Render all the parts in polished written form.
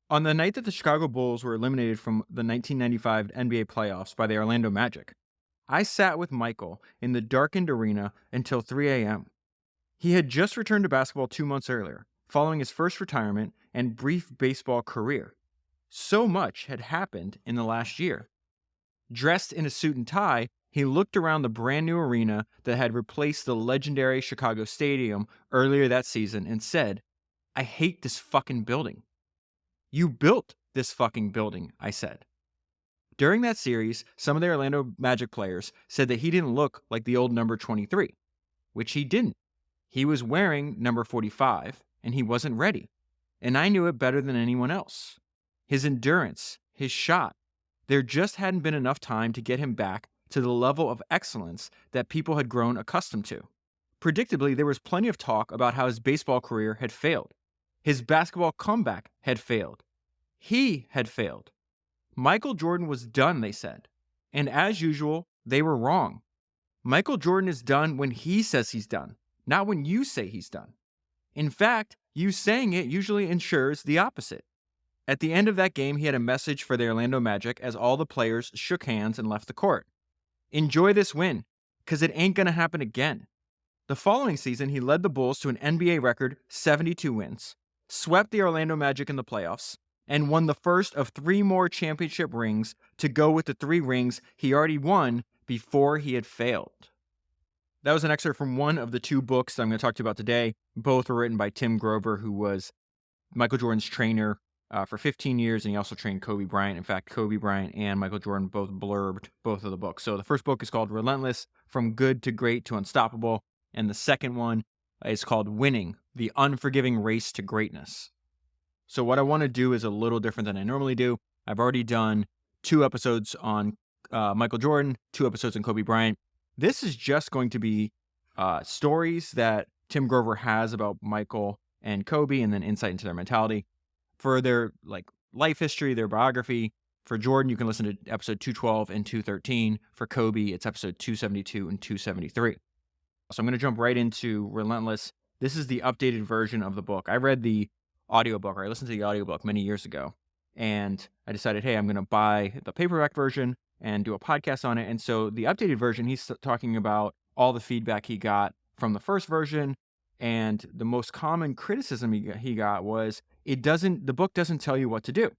On the night that the Chicago Bulls were eliminated from the 1995 NBA playoffs by the Orlando Magic, I sat with Michael in the darkened arena until 3 a.m. He had just returned to basketball 2 months earlier, following his first retirement and brief baseball career. So much had happened in the last year. Dressed in a suit and tie, he looked around the brand new arena that had replaced the legendary Chicago Stadium earlier that season and said, I hate this fucking building. You built this fucking building, I said. During that series, some of the Orlando Magic players said that he didn't look like the old number 23, which he didn't. He was wearing number 45, and he wasn't ready. And I knew it better than anyone else. His endurance, his shot, there just hadn't been enough time to get him back to the level of excellence that people had grown accustomed to. Predictably, there was plenty of talk about how his baseball career had failed. His basketball comeback had failed. He had failed. Michael Jordan was done, they said. And as usual, they were wrong. Michael Jordan is done when he says he's done, not when you say he's done. In fact, you saying it usually ensures the opposite. At the end of that game, he had a message for the Orlando Magic as all the players shook hands and left the court. Enjoy this win, because it ain't going to happen again. The following season, he led the Bulls to an NBA record 72 wins, swept the Orlando Magic in the playoffs, and won the first of 3 more championship rings to go with the 3 rings he already won before he had failed. That was an excerpt from one of the 2 books that I'm going to talk to you about today. Both were written by Tim Grover, who was Michael Jordan's trainer for 15 years, and he also trained Kobe Bryant. In fact, Kobe Bryant and Michael Jordan both blurbed both of the books. So the first book is called Relentless, From Good to Great to Unstoppable, and the second one is called Winning, The Unforgiving Race to Greatness. So what I want to do is a little different than I normally do. I've already done 2 episodes on Michael Jordan, 2 episodes on Kobe Bryant. This is just going to be stories that Tim Grover has about Michael and Kobe, and then insight into their mentality. For their life history, their biography, for Jordan, you can listen to episode 212 and 213. For Kobe, it's episode 272 and 273. So I'm going to jump right into Relentless. This is the updated version of the book. I read the audiobook, or I listened to the audiobook many years ago, and I decided, hey, I'm going to buy the paperback version and do a podcast on it. And so the updated version, he's talking about all the feedback he got from the first version, and the most common criticism he got was the book doesn't tell you what to do.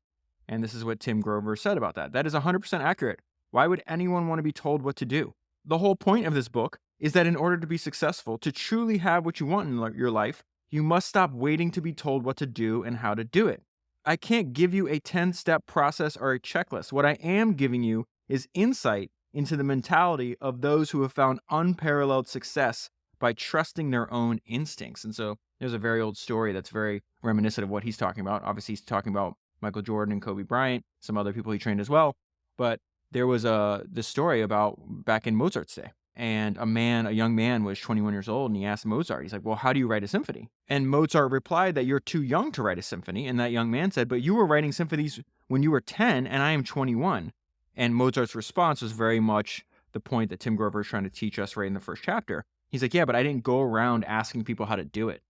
And this is what Tim Grover said about that. That is 100% accurate. Why would anyone want to be told what to do? The whole point of this book is that in order to be successful, to truly have what you want in your life, you must stop waiting to be told what to do and how to do it. I can't give you a 10-step process or a checklist. What I am giving you is insight into the mentality of those who have found unparalleled success by trusting their own instincts. And so there's a very old story that's very reminiscent of what he's talking about. Obviously, he's talking about Michael Jordan and Kobe Bryant, some other people he trained as well. But there was this story about back in Mozart's day. And a young man was 21 years old, and he asked Mozart, he's like, well, how do you write a symphony? And Mozart replied that you're too young to write a symphony. And that young man said, but you were writing symphonies when you were 10, and I am 21. And Mozart's response was very much the point that Tim Grover is trying to teach us right in the first chapter. He's like, yeah, but I didn't go around asking people how to do it.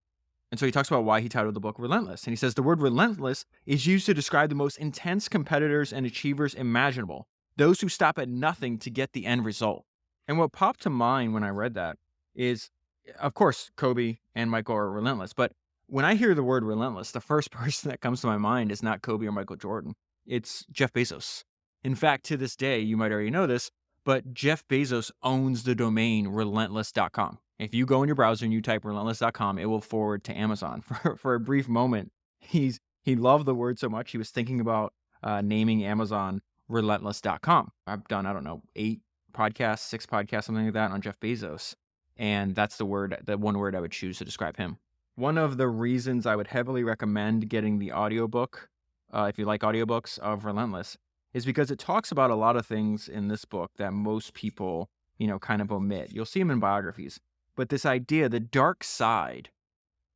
And so he talks about why he titled the book Relentless. And he says the word relentless is used to describe the most intense competitors and achievers imaginable, those who stop at nothing to get the end result. And what popped to mind when I read that is, of course, Kobe and Michael are relentless. But when I hear the word relentless, the first person that comes to my mind is not Kobe or Michael Jordan. It's Jeff Bezos. In fact, to this day, you might already know this, but Jeff Bezos owns the domain relentless.com. If you go in your browser and you type relentless.com, it will forward to Amazon. For a brief moment, he loved the word so much, he was thinking about naming Amazon relentless.com. I've done, 8 podcasts, 6 podcasts, something like that on Jeff Bezos. And that's the one word I would choose to describe him. One of the reasons I would heavily recommend getting the audiobook, if you like audiobooks, of Relentless, is because it talks about a lot of things in this book that most people, kind of omit. You'll see them in biographies. But this idea, the dark side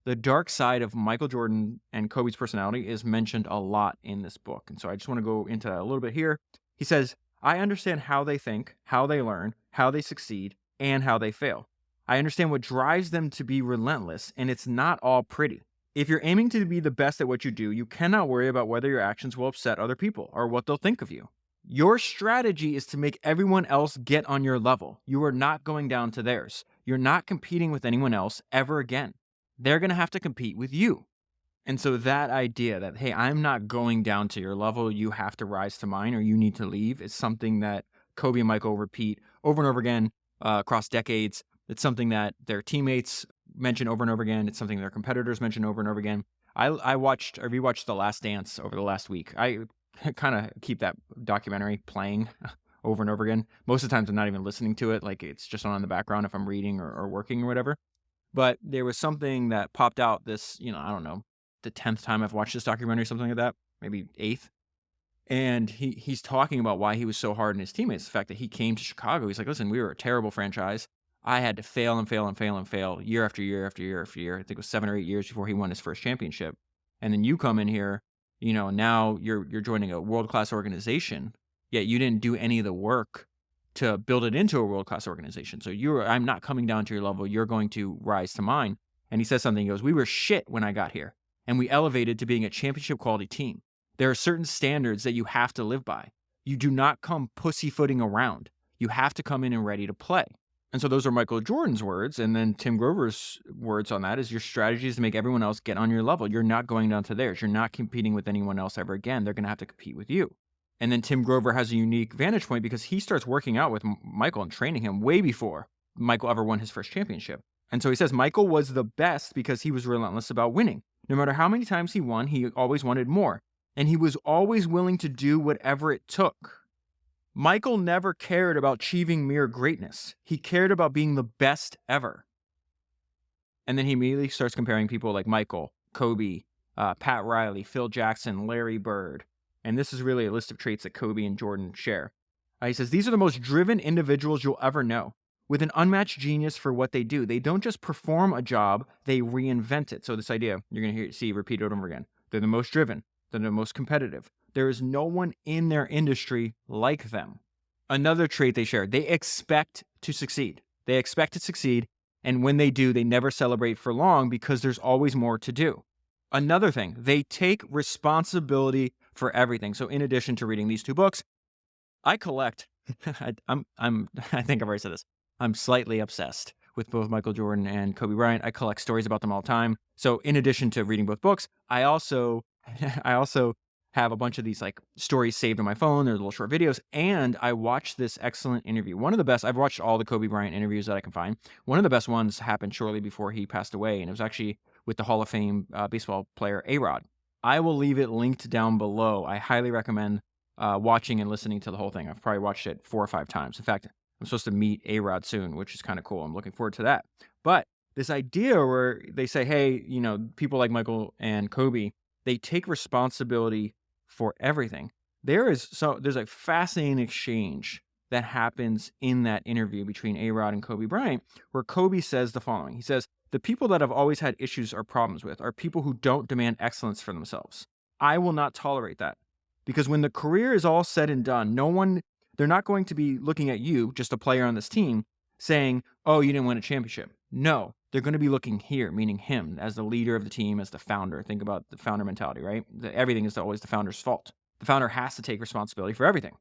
of Michael Jordan and Kobe's personality is mentioned a lot in this book. And so I just want to go into that a little bit here. He says, I understand how they think, how they learn, how they succeed, and how they fail. I understand what drives them to be relentless, and it's not all pretty. If you're aiming to be the best at what you do, you cannot worry about whether your actions will upset other people or what they'll think of you. Your strategy is to make everyone else get on your level. You are not going down to theirs. You're not competing with anyone else ever again. They're going to have to compete with you. And so that idea that, hey, I'm not going down to your level, you have to rise to mine or you need to leave, is something that Kobe and Michael repeat over and over again across decades. It's something that their teammates mention over and over again. It's something their competitors mention over and over again. I rewatched The Last Dance over the last week. I kind of keep that documentary playing over and over again. Most of the times I'm not even listening to it. Like, it's just on in the background if I'm reading or working or whatever. But there was something that popped out this, I don't know, the 10th time I've watched this documentary, something like that, maybe 8th. And he's talking about why he was so hard on his teammates. The fact that he came to Chicago, he's like, listen, we were a terrible franchise. I had to fail and fail and fail and fail year after year after year after year. I think it was 7 or 8 years before he won his first championship. And then you come in here, now you're joining a world-class organization, yet you didn't do any of the work to build it into a world-class organization. So I'm not coming down to your level. You're going to rise to mine. And he says something, he goes, we were shit when I got here, and we elevated to being a championship quality team. There are certain standards that you have to live by. You do not come pussyfooting around. You have to come in and ready to play. And so those are Michael Jordan's words. And then Tim Grover's words on that is, your strategy is to make everyone else get on your level. You're not going down to theirs. You're not competing with anyone else ever again. They're going to have to compete with you. And then Tim Grover has a unique vantage point because he starts working out with Michael and training him way before Michael ever won his first championship. And so he says Michael was the best because he was relentless about winning. No matter how many times he won, he always wanted more. And he was always willing to do whatever it took. Michael never cared about achieving mere greatness. He cared about being the best ever. And then he immediately starts comparing people like Michael, Kobe, Pat Riley, Phil Jackson, Larry Bird. And this is really a list of traits that Kobe and Jordan share. He says, these are the most driven individuals you'll ever know, with an unmatched genius for what they do. They don't just perform a job, they reinvent it. So this idea, you're going to see repeated over and over again. They're the most driven. They're the most competitive. There is no one in their industry like them. Another trait they share, they expect to succeed. They expect to succeed, and when they do, they never celebrate for long because there's always more to do. Another thing, they take responsibility for everything. So in addition to reading these 2 books, I collect, I think I've already said this, I'm slightly obsessed with both Michael Jordan and Kobe Bryant. I collect stories about them all the time. So in addition to reading both books, I also have a bunch of these like stories saved on my phone. They're little short videos. And I watched this excellent interview. One of the best, I've watched all the Kobe Bryant interviews that I can find. One of the best ones happened shortly before he passed away. And it was actually with the Hall of Fame baseball player A-Rod. I will leave it linked down below. I highly recommend watching and listening to the whole thing. I've probably watched it 4 or 5 times. In fact, I'm supposed to meet A-Rod soon, which is kind of cool. I'm looking forward to that. But this idea where they say, hey, people like Michael and Kobe, they take responsibility for everything. There's a fascinating exchange that happens in that interview between A-Rod and Kobe Bryant, where Kobe says the following. He says, the people that I've always had issues or problems with are people who don't demand excellence for themselves. I will not tolerate that. Because when the career is all said and done, they're not going to be looking at you, just a player on this team, saying, oh, you didn't win a championship. No, they're going to be looking here, meaning him, as the leader of the team, as the founder. Think about the founder mentality, right? Everything is always the founder's fault. The founder has to take responsibility for everything.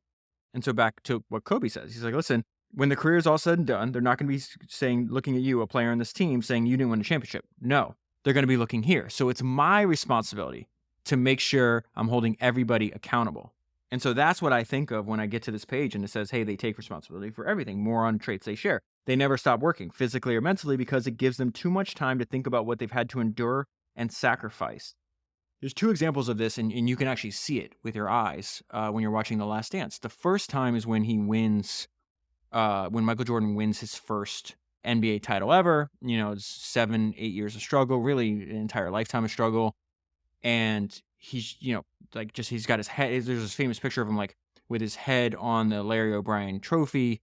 And so back to what Kobe says. He's like, listen, when the career is all said and done, they're not going to be looking at you, a player on this team, saying you didn't win a championship. No, they're going to be looking here. So it's my responsibility to make sure I'm holding everybody accountable. And so that's what I think of when I get to this page and it says, hey, they take responsibility for everything, more on traits they share. They never stop working physically or mentally because it gives them too much time to think about what they've had to endure and sacrifice. There's 2 examples of this, and you can actually see it with your eyes when you're watching The Last Dance. The first time is when when Michael Jordan wins his first NBA title ever. It's 7, 8 years of struggle, really an entire lifetime of struggle. And he's, he's got his head. There's this famous picture of him with his head on the Larry O'Brien trophy.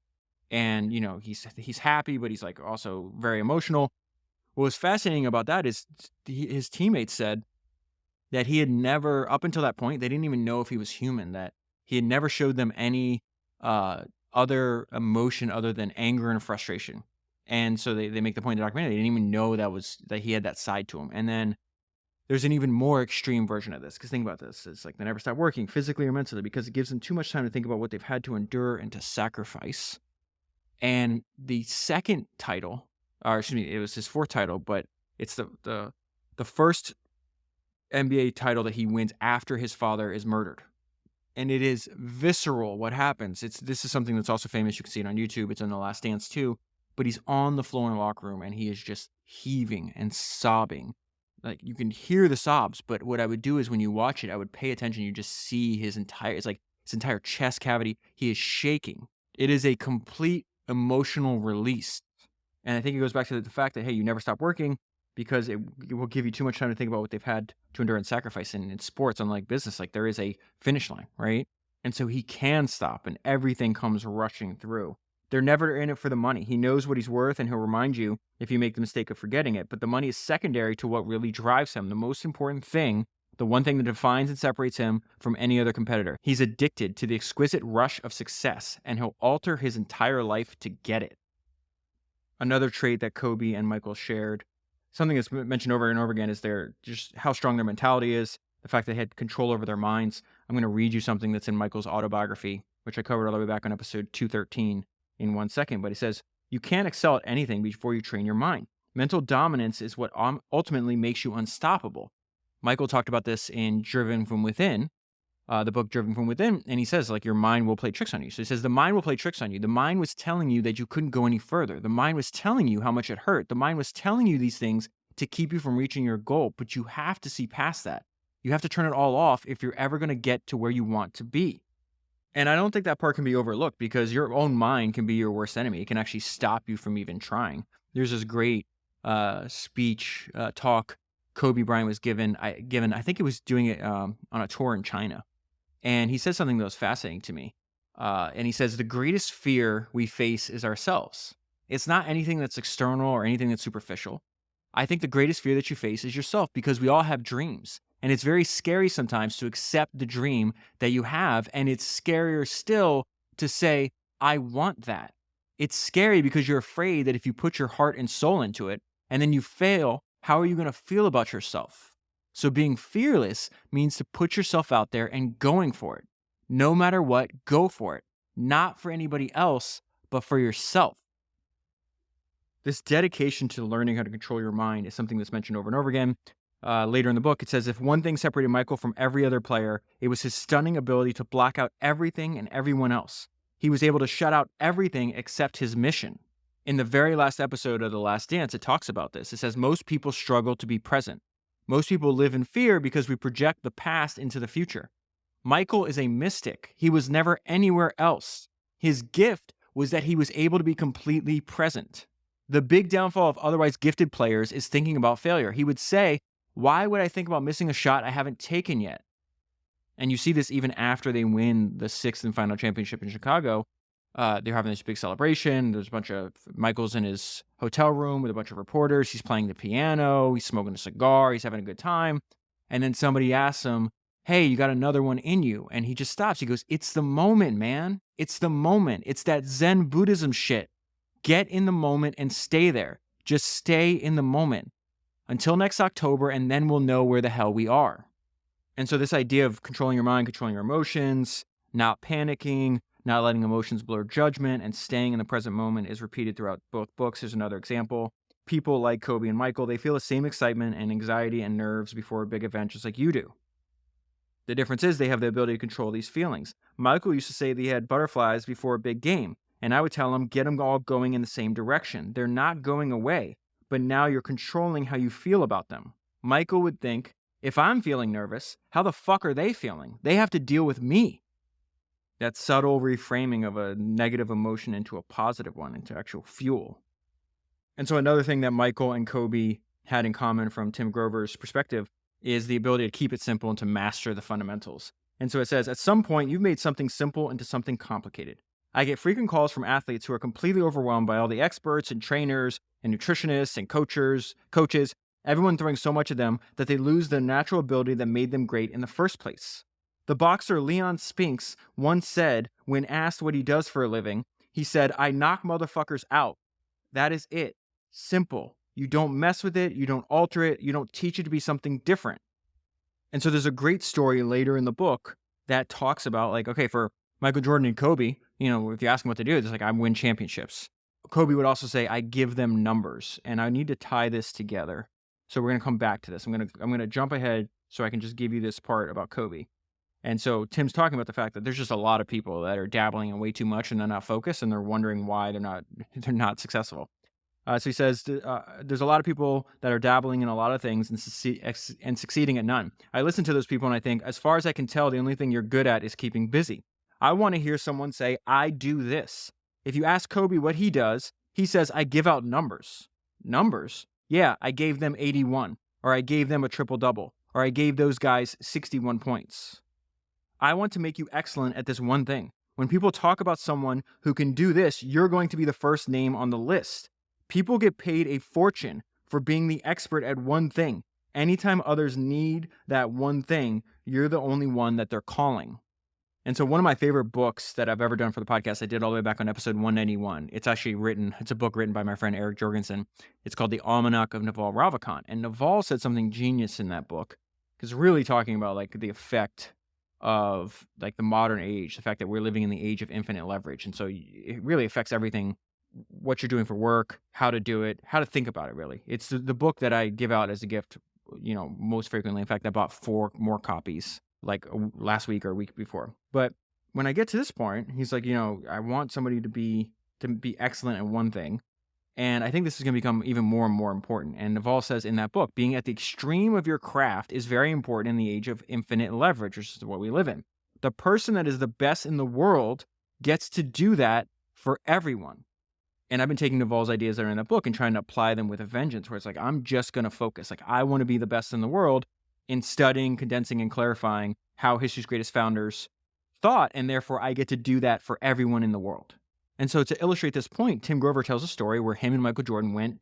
And, he's happy, but he's also very emotional. What was fascinating about that is his teammates said that he had never, up until that point, they didn't even know if he was human, that he had never showed them any other emotion other than anger and frustration. And so they make the point in the documentary, they didn't even know that he had that side to him. And then There's an even more extreme version of this, because think about this. It's like they never stop working physically or mentally because it gives them too much time to think about what they've had to endure and to sacrifice. And the second title, or excuse me, it was his fourth title, but it's the first NBA title that he wins after his father is murdered. And it is visceral what happens. This is something that's also famous. You can see it on YouTube. It's in The Last Dance too. But he's on the floor in the locker room and he is just heaving and sobbing. Like you can hear the sobs, but what I would do is when you watch it, I would pay attention. You just see it's like his entire chest cavity. He is shaking. It is a complete emotional release. And I think it goes back to the fact that, hey, you never stop working because it will give you too much time to think about what they've had to endure and sacrifice. And in sports, unlike business, like there is a finish line, right? And so he can stop and everything comes rushing through. They're never in it for the money. He knows what he's worth and he'll remind you if you make the mistake of forgetting it. But the money is secondary to what really drives him. The most important thing, the one thing that defines and separates him from any other competitor. He's addicted to the exquisite rush of success and he'll alter his entire life to get it. Another trait that Kobe and Michael shared, something that's mentioned over and over again, is just how strong their mentality is, the fact they had control over their minds. I'm going to read you something that's in Michael's autobiography, which I covered all the way back on episode 213 in 1 second. But he says, you can't excel at anything before you train your mind. Mental dominance is what ultimately makes you unstoppable. Michael talked about this in Driven from Within, the book Driven from Within, and he says, like, your mind will play tricks on you. So he says, the mind will play tricks on you. The mind was telling you that you couldn't go any further. The mind was telling you how much it hurt. The mind was telling you these things to keep you from reaching your goal, but you have to see past that. You have to turn it all off if you're ever going to get to where you want to be. And I don't think that part can be overlooked because your own mind can be your worst enemy. It can actually stop you from even trying. There's this great talk Kobe Bryant was given. I think he was doing it on a tour in China. And he says something that was fascinating to me. And he says, the greatest fear we face is ourselves. It's not anything that's external or anything that's superficial. I think the greatest fear that you face is yourself because we all have dreams. And it's very scary sometimes to accept the dream that you have. And it's scarier still to say, I want that. It's scary because you're afraid that if you put your heart and soul into it and then you fail, how are you going to feel about yourself? So being fearless means to put yourself out there and going for it. No matter what, go for it. Not for anybody else, but for yourself. This dedication to learning how to control your mind is something that's mentioned over and over again. Later in the book, it says, if one thing separated Michael from every other player, it was his stunning ability to block out everything and everyone else. He was able to shut out everything except his mission. In the very last episode of The Last Dance, it talks about this. It says, most people struggle to be present. Most people live in fear because we project the past into the future. Michael is a mystic. He was never anywhere else. His gift was that he was able to be completely present. The big downfall of otherwise gifted players is thinking about failure. He would say, why would I think about missing a shot I haven't taken yet? And you see this even after they win the 6th and final championship in Chicago. They're having this big celebration. There's a bunch of Michael's in his hotel room with a bunch of reporters. He's playing the piano. He's smoking a cigar. He's having a good time. And then somebody asks him, hey, you got another one in you. And he just stops. He goes, it's the moment, man. It's the moment. It's that Zen Buddhism shit. Get in the moment and stay there. Just stay in the moment until next October, and then we'll know where the hell we are. And so this idea of controlling your mind, controlling your emotions, not panicking, not letting emotions blur judgment, and staying in the present moment is repeated throughout both books. Here's another example. People like Kobe and Michael, they feel the same excitement and anxiety and nerves before a big event just like you do. The difference is they have the ability to control these feelings. Michael used to say that he had butterflies before a big game, and I would tell him, get them all going in the same direction. They're not going away, but now you're controlling how you feel about them. Michael would think, if I'm feeling nervous, how the fuck are they feeling? They have to deal with me. That subtle reframing of a negative emotion into a positive one, into actual fuel. And so another thing that Michael and Kobe had in common from Tim Grover's perspective is the ability to keep it simple and to master the fundamentals. And so it says, at some point, you've made something simple into something complicated. I get frequent calls from athletes who are completely overwhelmed by all the experts and trainers and nutritionists and coaches, everyone throwing so much at them that they lose the natural ability that made them great in the first place. The boxer Leon Spinks once said, when asked what he does for a living, he said, I knock motherfuckers out. That is it. Simple. You don't mess with it. You don't alter it. You don't teach it to be something different. And so there's a great story later in the book that talks about, like, okay, for Michael Jordan and Kobe, if you ask them what they do, it's like, I win championships. Kobe would also say, I give them numbers, and I need to tie this together. So we're going to come back to this. I'm going to jump ahead so I can just give you this part about Kobe. And so Tim's talking about the fact that there's just a lot of people that are dabbling in way too much and they're not focused and they're wondering why they're not successful. So he says, there's a lot of people that are dabbling in a lot of things and succeeding at none. I listen to those people and I think, as far as I can tell, the only thing you're good at is keeping busy. I want to hear someone say, I do this. If you ask Kobe what he does, he says, I give out numbers. Numbers? Yeah, I gave them 81, or I gave them a triple-double, or I gave those guys 61 points. I want to make you excellent at this one thing. When people talk about someone who can do this, you're going to be the first name on the list. People get paid a fortune for being the expert at one thing. Anytime others need that one thing, you're the only one that they're calling. And so one of my favorite books that I've ever done for the podcast, I did all the way back on episode 191. It's a book written by my friend Eric Jorgensen. It's called The Almanac of Naval Ravikant. And Naval said something genius in that book, because really talking about like the effect of like the modern age, the fact that we're living in the age of infinite leverage. And so it really affects everything, what you're doing for work, how to do it, how to think about it, really. It's the book that I give out as a gift, most frequently. In fact, I bought 4 more copies like last week or a week before. But when I get to this point, he's like, I want somebody to be excellent at one thing. And I think this is going to become even more and more important. And Naval says in that book, being at the extreme of your craft is very important in the age of infinite leverage, which is what we live in. The person that is the best in the world gets to do that for everyone. And I've been taking Naval's ideas that are in that book and trying to apply them with a vengeance, where it's like, I'm just going to focus. Like, I want to be the best in the world in studying, condensing, and clarifying how history's greatest founders thought. And therefore, I get to do that for everyone in the world. And so to illustrate this point, Tim Grover tells a story where him and Michael Jordan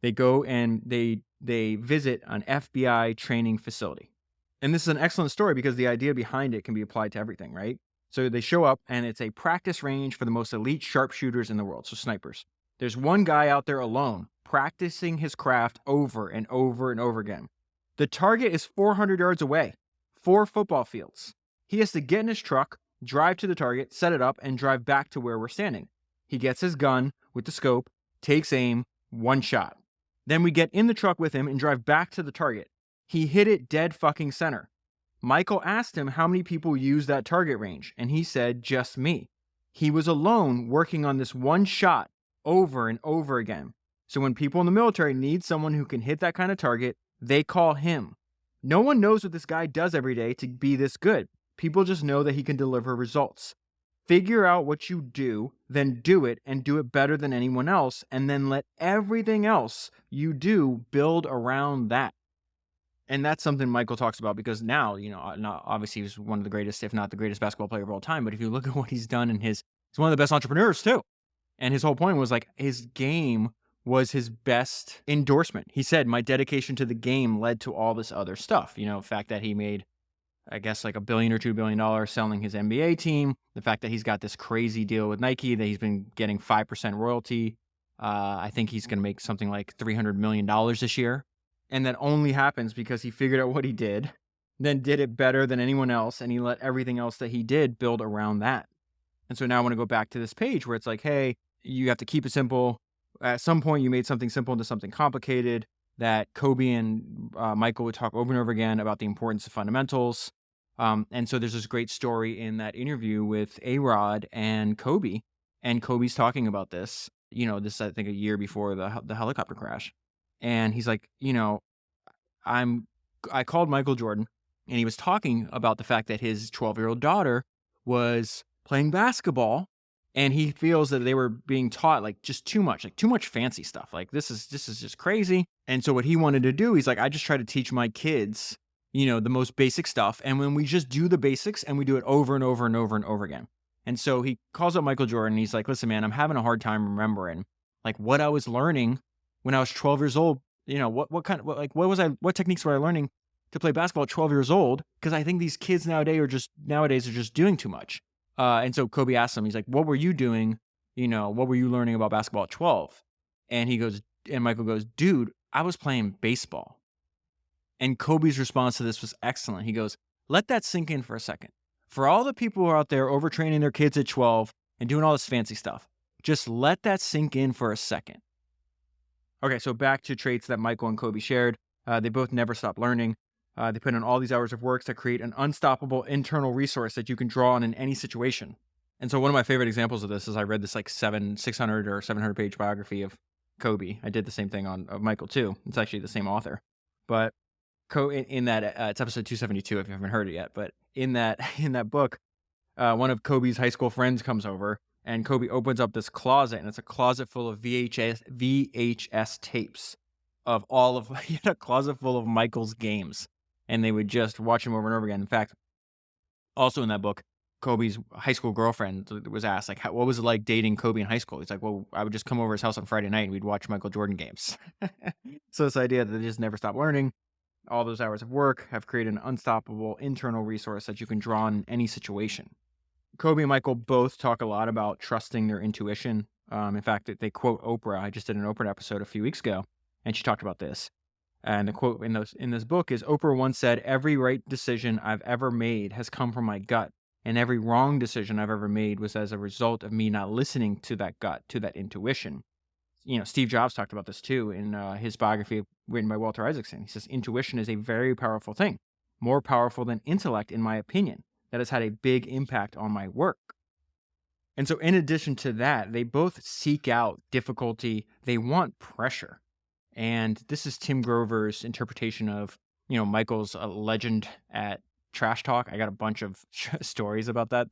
they go and they visit an FBI training facility. And this is an excellent story because the idea behind it can be applied to everything, right? So they show up and it's a practice range for the most elite sharpshooters in the world, so snipers. There's one guy out there alone practicing his craft over and over and over again. The target is 400 yards away, 4 football fields. He has to get in his truck, drive to the target, set it up, and drive back to where we're standing. He gets his gun with the scope, takes aim, 1 shot. Then we get in the truck with him and drive back to the target. He hit it dead fucking center. Michael asked him how many people use that target range, and he said, just me. He was alone working on this 1 shot over and over again. So when people in the military need someone who can hit that kind of target, they call him. No one knows what this guy does every day to be this good. People just know that he can deliver results. Figure out what you do, then do it, and do it better than anyone else, and then let everything else you do build around that. And that's something Michael talks about, because now, obviously he's one of the greatest, if not the greatest basketball player of all time. But if you look at what he's done he's one of the best entrepreneurs too. And his whole point was like, his game was his best endorsement. He said, my dedication to the game led to all this other stuff. The fact that he made, I guess, like $1 billion or $2 billion selling his NBA team. The fact that he's got this crazy deal with Nike that he's been getting 5% royalty. I think he's going to make something like $300 million this year. And that only happens because he figured out what he did, then did it better than anyone else, and he let everything else that he did build around that. And so now I want to go back to this page where it's like, hey, you have to keep it simple. At some point, you made something simple into something complicated. That Kobe and Michael would talk over and over again about the importance of fundamentals. And so there's this great story in that interview with A-Rod and Kobe. And Kobe's talking about this, this, I think, a year before the helicopter crash. And he's like, I called Michael Jordan, and he was talking about the fact that his 12-year-old daughter was playing basketball, and he feels that they were being taught like just too much fancy stuff. Like this is just crazy. And so what he wanted to do, he's like, I just try to teach my kids, the most basic stuff. And when we just do the basics and we do it over and over and over and over again. And so he calls up Michael Jordan. And he's like, listen, man, I'm having a hard time remembering like what I was learning when I was 12 years old. What techniques were I learning to play basketball at 12 years old? Because I think these kids nowadays are just doing too much. And so Kobe asked him, he's like, what were you doing? What were you learning about basketball at 12? And he goes, And Michael goes, dude, I was playing baseball. And Kobe's response to this was excellent. He goes, let that sink in for a second. For all the people who are out there overtraining their kids at 12 and doing all this fancy stuff, just let that sink in for a second. Okay, so back to traits that Michael and Kobe shared. They both never stop learning. They put in all these hours of work to create an unstoppable internal resource that you can draw on in any situation. And so one of my favorite examples of this is I read this like 600 or 700 page biography of Kobe. I did the same thing of Michael too. It's actually the same author. But in that, it's episode 272 if you haven't heard it yet. But in that book, one of Kobe's high school friends comes over, and Kobe opens up this closet, and it's a closet full of VHS tapes of all of he had a closet full of Michael's games, and they would just watch him over and over again. In fact, also in that book, Kobe's high school girlfriend was asked, like, what was it like dating Kobe in high school? He's like, well, I would just come over his house on Friday night and we'd watch Michael Jordan games. So this idea that they just never stop learning, all those hours of work have created an unstoppable internal resource that you can draw on in any situation. Kobe and Michael both talk a lot about trusting their intuition. In fact, they quote Oprah. I just did an Oprah episode a few weeks ago, and she talked about this. And the quote in this book is, Oprah once said, every right decision I've ever made has come from my gut, and every wrong decision I've ever made was as a result of me not listening to that gut, to that intuition. Steve Jobs talked about this too in his biography written by Walter Isaacson. He says, intuition is a very powerful thing, more powerful than intellect, in my opinion, that has had a big impact on my work. And so in addition to that, they both seek out difficulty. They want pressure. And this is Tim Grover's interpretation of, Michael's legend at Trash Talk. I got a bunch of stories about that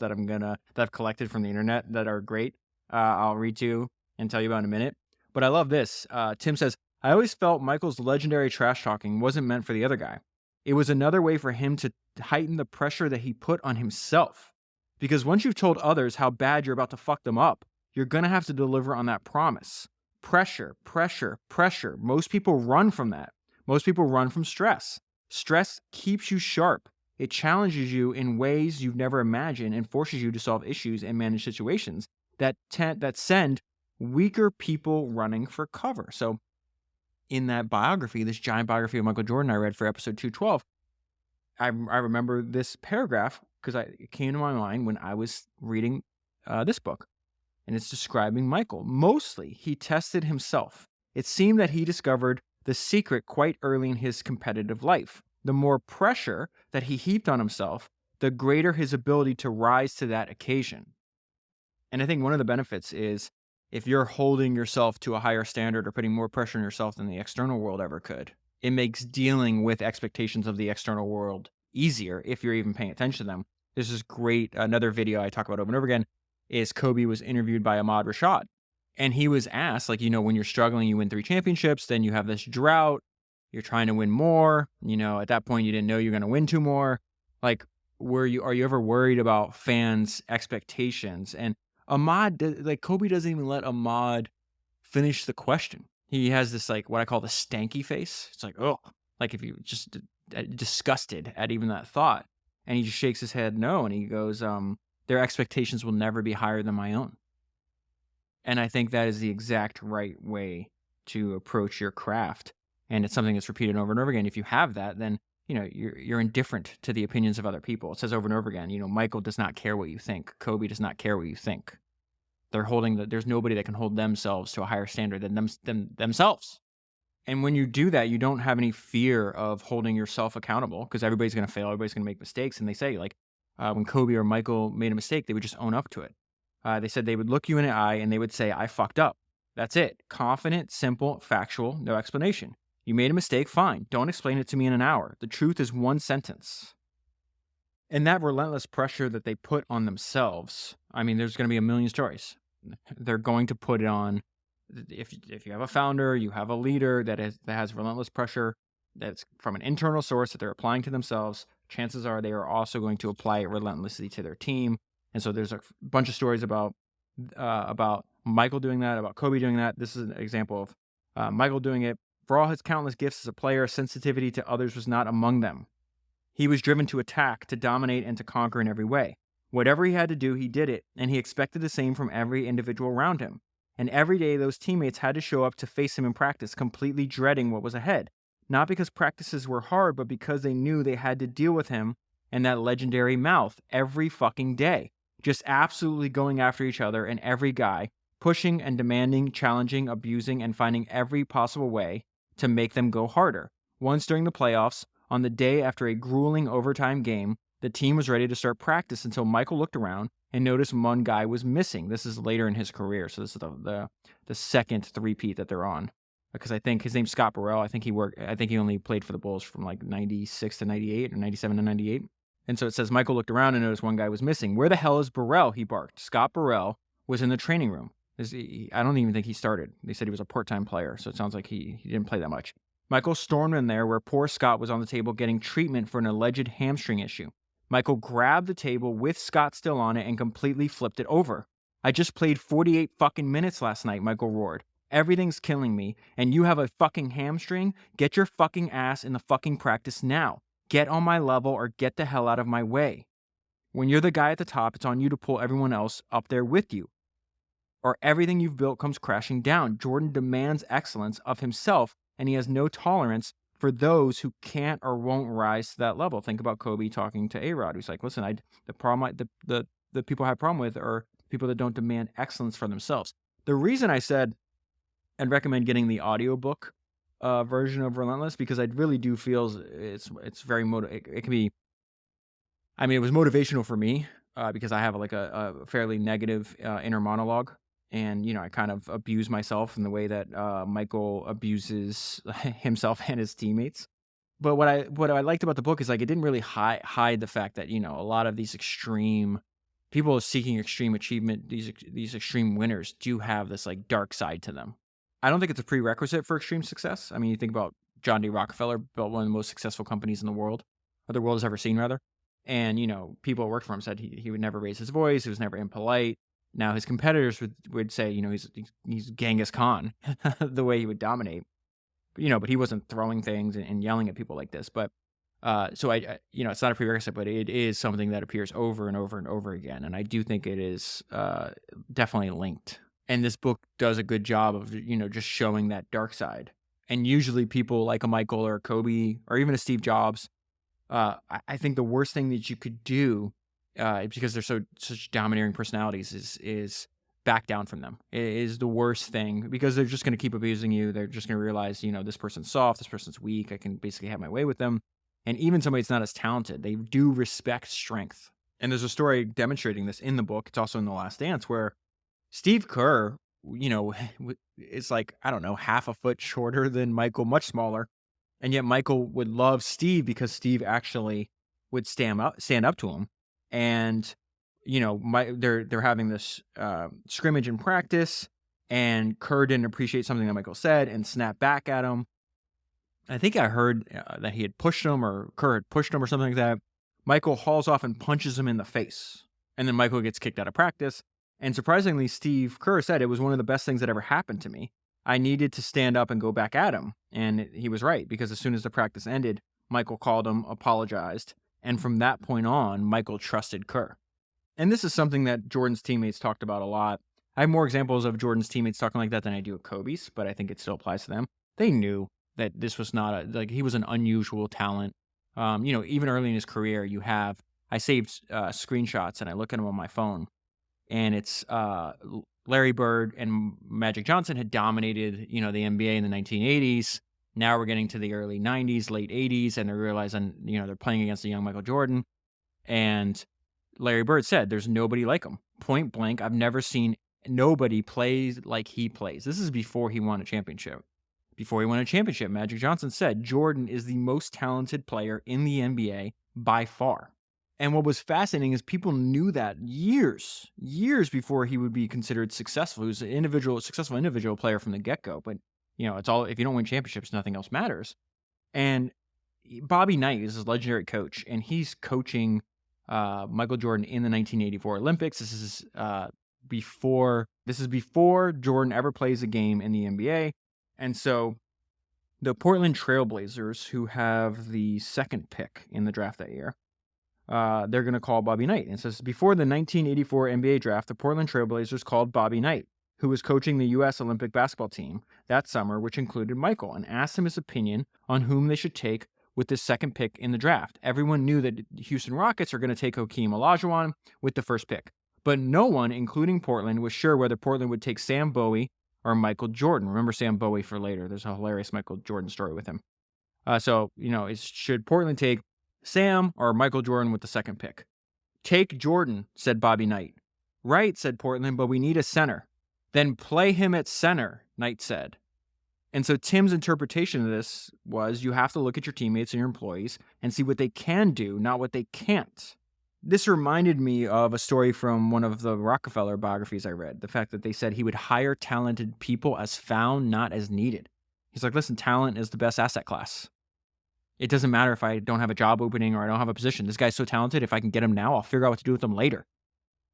I've collected from the internet that are great. I'll read to you and tell you about in a minute. But I love this. Tim says, I always felt Michael's legendary trash talking wasn't meant for the other guy. It was another way for him to heighten the pressure that he put on himself. Because once you've told others how bad you're about to fuck them up, you're going to have to deliver on that promise. Pressure, pressure, pressure. Most people run from that. Most people run from stress. Stress keeps you sharp. It challenges you in ways you've never imagined and forces you to solve issues and manage situations that send weaker people running for cover. So in that biography, this giant biography of Michael Jordan I read for episode 212, I remember this paragraph because it came to my mind when I was reading this book. And it's describing Michael. Mostly, he tested himself. It seemed that he discovered the secret quite early in his competitive life. The more pressure that he heaped on himself, the greater his ability to rise to that occasion. And I think one of the benefits is if you're holding yourself to a higher standard or putting more pressure on yourself than the external world ever could, it makes dealing with expectations of the external world easier if you're even paying attention to them. This is great. Another video I talk about over and over again is Kobe was interviewed by Ahmad Rashad. And he was asked, when you're struggling, you win 3 championships, then you have this drought, you're trying to win more. At that point, you didn't know you're going to win 2 more. Are you ever worried about fans' expectations? And Kobe doesn't even let Ahmad finish the question. He has this, what I call the stanky face. It's oh, if you just disgusted at even that thought. And he just shakes his head no. And he goes, their expectations will never be higher than my own. And I think that is the exact right way to approach your craft. And it's something that's repeated over and over again. If you have that, then, you're indifferent to the opinions of other people. It says over and over again, Michael does not care what you think. Kobe does not care what you think. There's nobody that can hold themselves to a higher standard than themselves. And when you do that, you don't have any fear of holding yourself accountable because everybody's going to fail. Everybody's going to make mistakes. And they say, when Kobe or Michael made a mistake, they would just own up to it. They said they would look you in the eye and they would say, I fucked up. That's it. Confident, simple, factual, no explanation. You made a mistake, fine. Don't explain it to me in an hour. The truth is one sentence. And that relentless pressure that they put on themselves, there's going to be a million stories. They're going to put it on. If you have a founder, you have a leader that has relentless pressure that's from an internal source that they're applying to themselves, chances are they are also going to apply it relentlessly to their team. And so there's a bunch of stories about Michael doing that, about Kobe doing that. This is an example of Michael doing it. For all his countless gifts as a player, sensitivity to others was not among them. He was driven to attack, to dominate, and to conquer in every way. Whatever he had to do, he did it, and he expected the same from every individual around him. And every day, those teammates had to show up to face him in practice, completely dreading what was ahead. Not because practices were hard, but because they knew they had to deal with him and that legendary mouth every fucking day. Just absolutely going after each other and every guy, pushing and demanding, challenging, abusing, and finding every possible way to make them go harder. Once during the playoffs, on the day after a grueling overtime game, the team was ready to start practice until Michael looked around and noticed one guy was missing. This is later in his career, so this is the second three-peat that they're on. Because I think his name's Scott Burrell. I think he only played for the Bulls from like 96 to 98 or 97 to 98. And so it says Michael looked around and noticed one guy was missing. "Where the hell is Burrell?" he barked. Scott Burrell was in the training room. I don't even think he started. They said he was a part-time player, so it sounds like he didn't play that much. Michael stormed in there where poor Scott was on the table getting treatment for an alleged hamstring issue. Michael grabbed the table with Scott still on it and completely flipped it over. "I just played 48 fucking minutes last night," Michael roared. "Everything's killing me, and you have a fucking hamstring? Get your fucking ass in the fucking practice now. Get on my level or get the hell out of my way. When you're the guy at the top, it's on you to pull everyone else up there with you, or everything you've built comes crashing down." Jordan demands excellence of himself, and he has no tolerance for those who can't or won't rise to that level. Think about Kobe talking to A-Rod, who's like, "Listen, the people I have a problem with are people that don't demand excellence for themselves." The reason I said I'd recommend getting the audiobook version of Relentless, because I really do feel it's very it can be. I mean, it was motivational for me because I have like a fairly negative inner monologue, and I kind of abuse myself in the way that Michael abuses himself and his teammates. But what I liked about the book is like it didn't really hide the fact that a lot of these extreme people seeking extreme achievement, these extreme winners, do have this like dark side to them. I don't think it's a prerequisite for extreme success. I mean, you think about John D. Rockefeller built one of the most successful companies in the world, or the world has ever seen, rather. And people who worked for him said he would never raise his voice. He was never impolite. Now his competitors would say he's Genghis Khan, the way he would dominate. But he wasn't throwing things and yelling at people like this. But so it's not a prerequisite, but it is something that appears over and over and over again. And I do think it is definitely linked. And this book does a good job of just showing that dark side. And usually people like a Michael or a Kobe or even a Steve Jobs, I think the worst thing that you could do, because they're such domineering personalities, is back down from them. It is the worst thing, because they're just going to keep abusing you. They're just going to realize, this person's soft, this person's weak. I can basically have my way with them. And even somebody that's not as talented, they do respect strength. And there's a story demonstrating this in the book. It's also in The Last Dance, where Steve Kerr, is like, I don't know, half a foot shorter than Michael, much smaller. And yet Michael would love Steve because Steve actually would stand up to him. And, they're having this scrimmage in practice, and Kerr didn't appreciate something that Michael said and snapped back at him. I think I heard that he had pushed him, or Kerr had pushed him or something like that. Michael hauls off and punches him in the face. And then Michael gets kicked out of practice. And surprisingly, Steve Kerr said, "It was one of the best things that ever happened to me. I needed to stand up and go back at him." And he was right, because as soon as the practice ended, Michael called him, apologized. And from that point on, Michael trusted Kerr. And this is something that Jordan's teammates talked about a lot. I have more examples of Jordan's teammates talking like that than I do of Kobe's, but I think it still applies to them. They knew that this was not he was an unusual talent. Even early in his career, I saved screenshots and I look at them on my phone, and it's Larry Bird and Magic Johnson had dominated, the NBA in the 1980s. Now we're getting to the early 90s, late 80s, and they're realizing, they're playing against a young Michael Jordan. And Larry Bird said, "There's nobody like him. Point blank, I've never seen nobody play like he plays." This is before he won a championship. Before he won a championship, Magic Johnson said, "Jordan is the most talented player in the NBA by far." And what was fascinating is people knew that years before he would be considered successful. He was a successful individual player from the get-go. But, it's all, if you don't win championships, nothing else matters. And Bobby Knight is his legendary coach, and he's coaching Michael Jordan in the 1984 Olympics. This is before Jordan ever plays a game in the NBA. And so the Portland Trailblazers, who have the second pick in the draft that year, they're going to call Bobby Knight. And it says, before the 1984 NBA draft, the Portland Trailblazers called Bobby Knight, who was coaching the U.S. Olympic basketball team that summer, which included Michael, and asked him his opinion on whom they should take with the second pick in the draft. Everyone knew that the Houston Rockets are going to take Hakeem Olajuwon with the first pick, but no one, including Portland, was sure whether Portland would take Sam Bowie or Michael Jordan. Remember Sam Bowie for later. There's a hilarious Michael Jordan story with him. Should Portland take Sam or Michael Jordan with the second pick? Take Jordan, said Bobby Knight. Right, said Portland, but we need a center. Then play him at center, Knight said. And so Tim's interpretation of this was you have to look at your teammates and your employees and see what they can do, not what they can't. This reminded me of a story from one of the Rockefeller biographies I read. The fact that they said he would hire talented people as found, not as needed. He's like, listen, talent is the best asset class. It doesn't matter if I don't have a job opening or I don't have a position. This guy's so talented, if I can get him now, I'll figure out what to do with him later.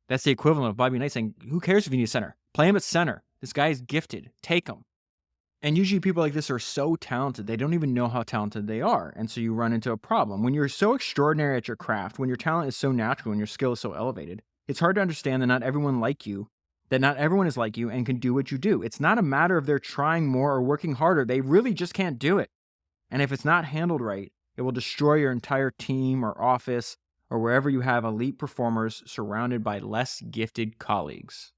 That's the equivalent of Bobby Knight saying, who cares if you need a center? Play him at center. This guy is gifted. Take him. And usually people like this are so talented, they don't even know how talented they are. And so you run into a problem. When you're so extraordinary at your craft, when your talent is so natural and your skill is so elevated, it's hard to understand that not everyone is like you and can do what you do. It's not a matter of they're trying more or working harder. They really just can't do it. And if it's not handled right, it will destroy your entire team or office or wherever you have elite performers surrounded by less gifted colleagues.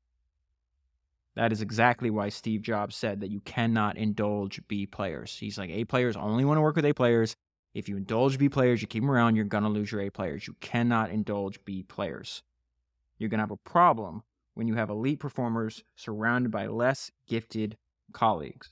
That is exactly why Steve Jobs said that you cannot indulge B players. He's like, A players only want to work with A players. If you indulge B players, you keep them around, you're going to lose your A players. You cannot indulge B players. You're going to have a problem when you have elite performers surrounded by less gifted colleagues.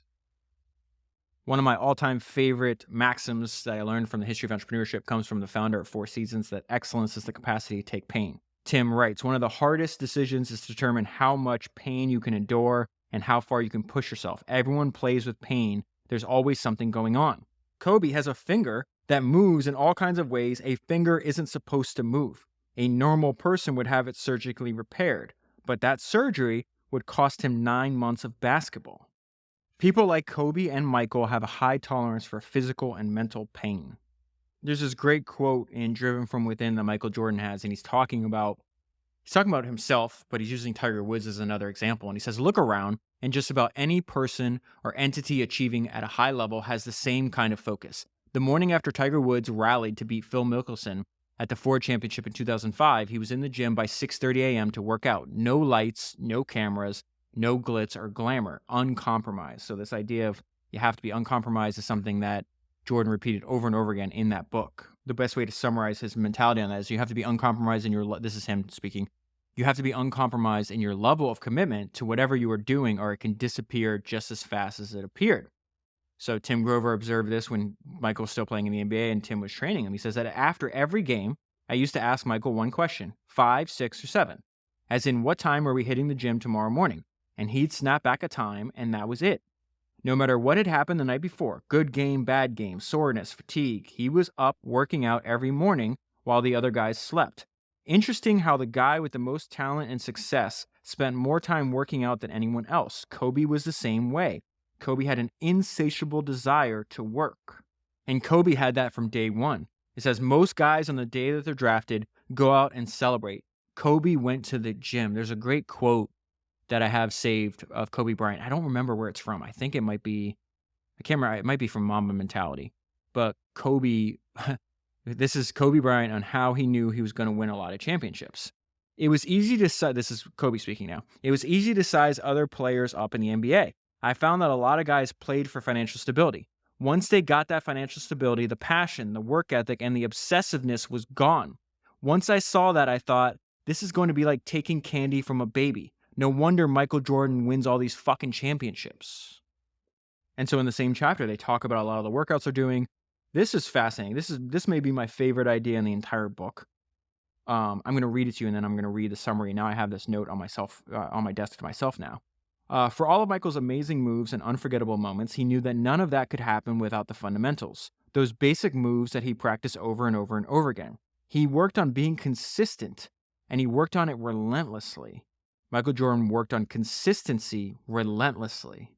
One of my all-time favorite maxims that I learned from the history of entrepreneurship comes from the founder of Four Seasons, that excellence is the capacity to take pain. Tim writes, one of the hardest decisions is to determine how much pain you can endure and how far you can push yourself. Everyone plays with pain. There's always something going on. Kobe has a finger that moves in all kinds of ways a finger isn't supposed to move. A normal person would have it surgically repaired, but that surgery would cost him 9 months of basketball. People like Kobe and Michael have a high tolerance for physical and mental pain. There's this great quote in Driven from Within that Michael Jordan has, and he's talking about himself, but he's using Tiger Woods as another example. And he says, look around, and just about any person or entity achieving at a high level has the same kind of focus. The morning after Tiger Woods rallied to beat Phil Mickelson at the Ford Championship in 2005, he was in the gym by 6:30 a.m. to work out. No lights, no cameras, no glitz or glamour, uncompromised. So this idea of you have to be uncompromised is something that Jordan repeated over and over again in that book. The best way to summarize his mentality on that is you have to be uncompromised in your, this is him speaking, you have to be uncompromised in your level of commitment to whatever you are doing, or it can disappear just as fast as it appeared. So Tim Grover observed this when Michael was still playing in the NBA and Tim was training him. He says that after every game, I used to ask Michael one question, 5, 6, or 7, as in what time are we hitting the gym tomorrow morning? And he'd snap back a time, and that was it. No matter what had happened the night before, good game, bad game, soreness, fatigue, he was up working out every morning while the other guys slept. Interesting how the guy with the most talent and success spent more time working out than anyone else. Kobe was the same way. Kobe had an insatiable desire to work. And Kobe had that from day one. It says most guys on the day that they're drafted go out and celebrate. Kobe went to the gym. There's a great quote that I have saved of Kobe Bryant. I don't remember where it's from. I think it might be, I can't remember, it might be from Mamba Mentality. But Kobe, this is Kobe Bryant on how he knew he was going to win a lot of championships. It was easy to, this is Kobe speaking now. It was easy to size other players up in the NBA. I found that a lot of guys played for financial stability. Once they got that financial stability, the passion, the work ethic, and the obsessiveness was gone. Once I saw that, I thought, this is going to be like taking candy from a baby. No wonder Michael Jordan wins all these fucking championships. And so in the same chapter, they talk about a lot of the workouts they're doing. This is fascinating. This may be my favorite idea in the entire book. I'm going to read it to you, and then I'm going to read the summary. Now I have this note on my desk to myself now. For all of Michael's amazing moves and unforgettable moments, he knew that none of that could happen without the fundamentals. Those basic moves that he practiced over and over and over again. He worked on being consistent, and he worked on it relentlessly. Michael Jordan worked on consistency relentlessly.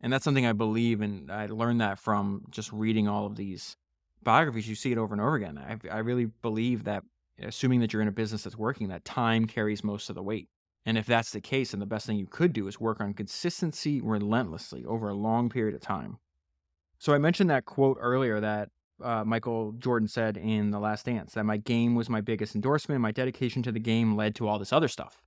And that's something I believe, and I learned that from just reading all of these biographies. You see it over and over again. I really believe that, assuming that you're in a business that's working, that time carries most of the weight. And if that's the case, then the best thing you could do is work on consistency relentlessly over a long period of time. So I mentioned that quote earlier that Michael Jordan said in The Last Dance, that my game was my biggest endorsement. My dedication to the game led to all this other stuff.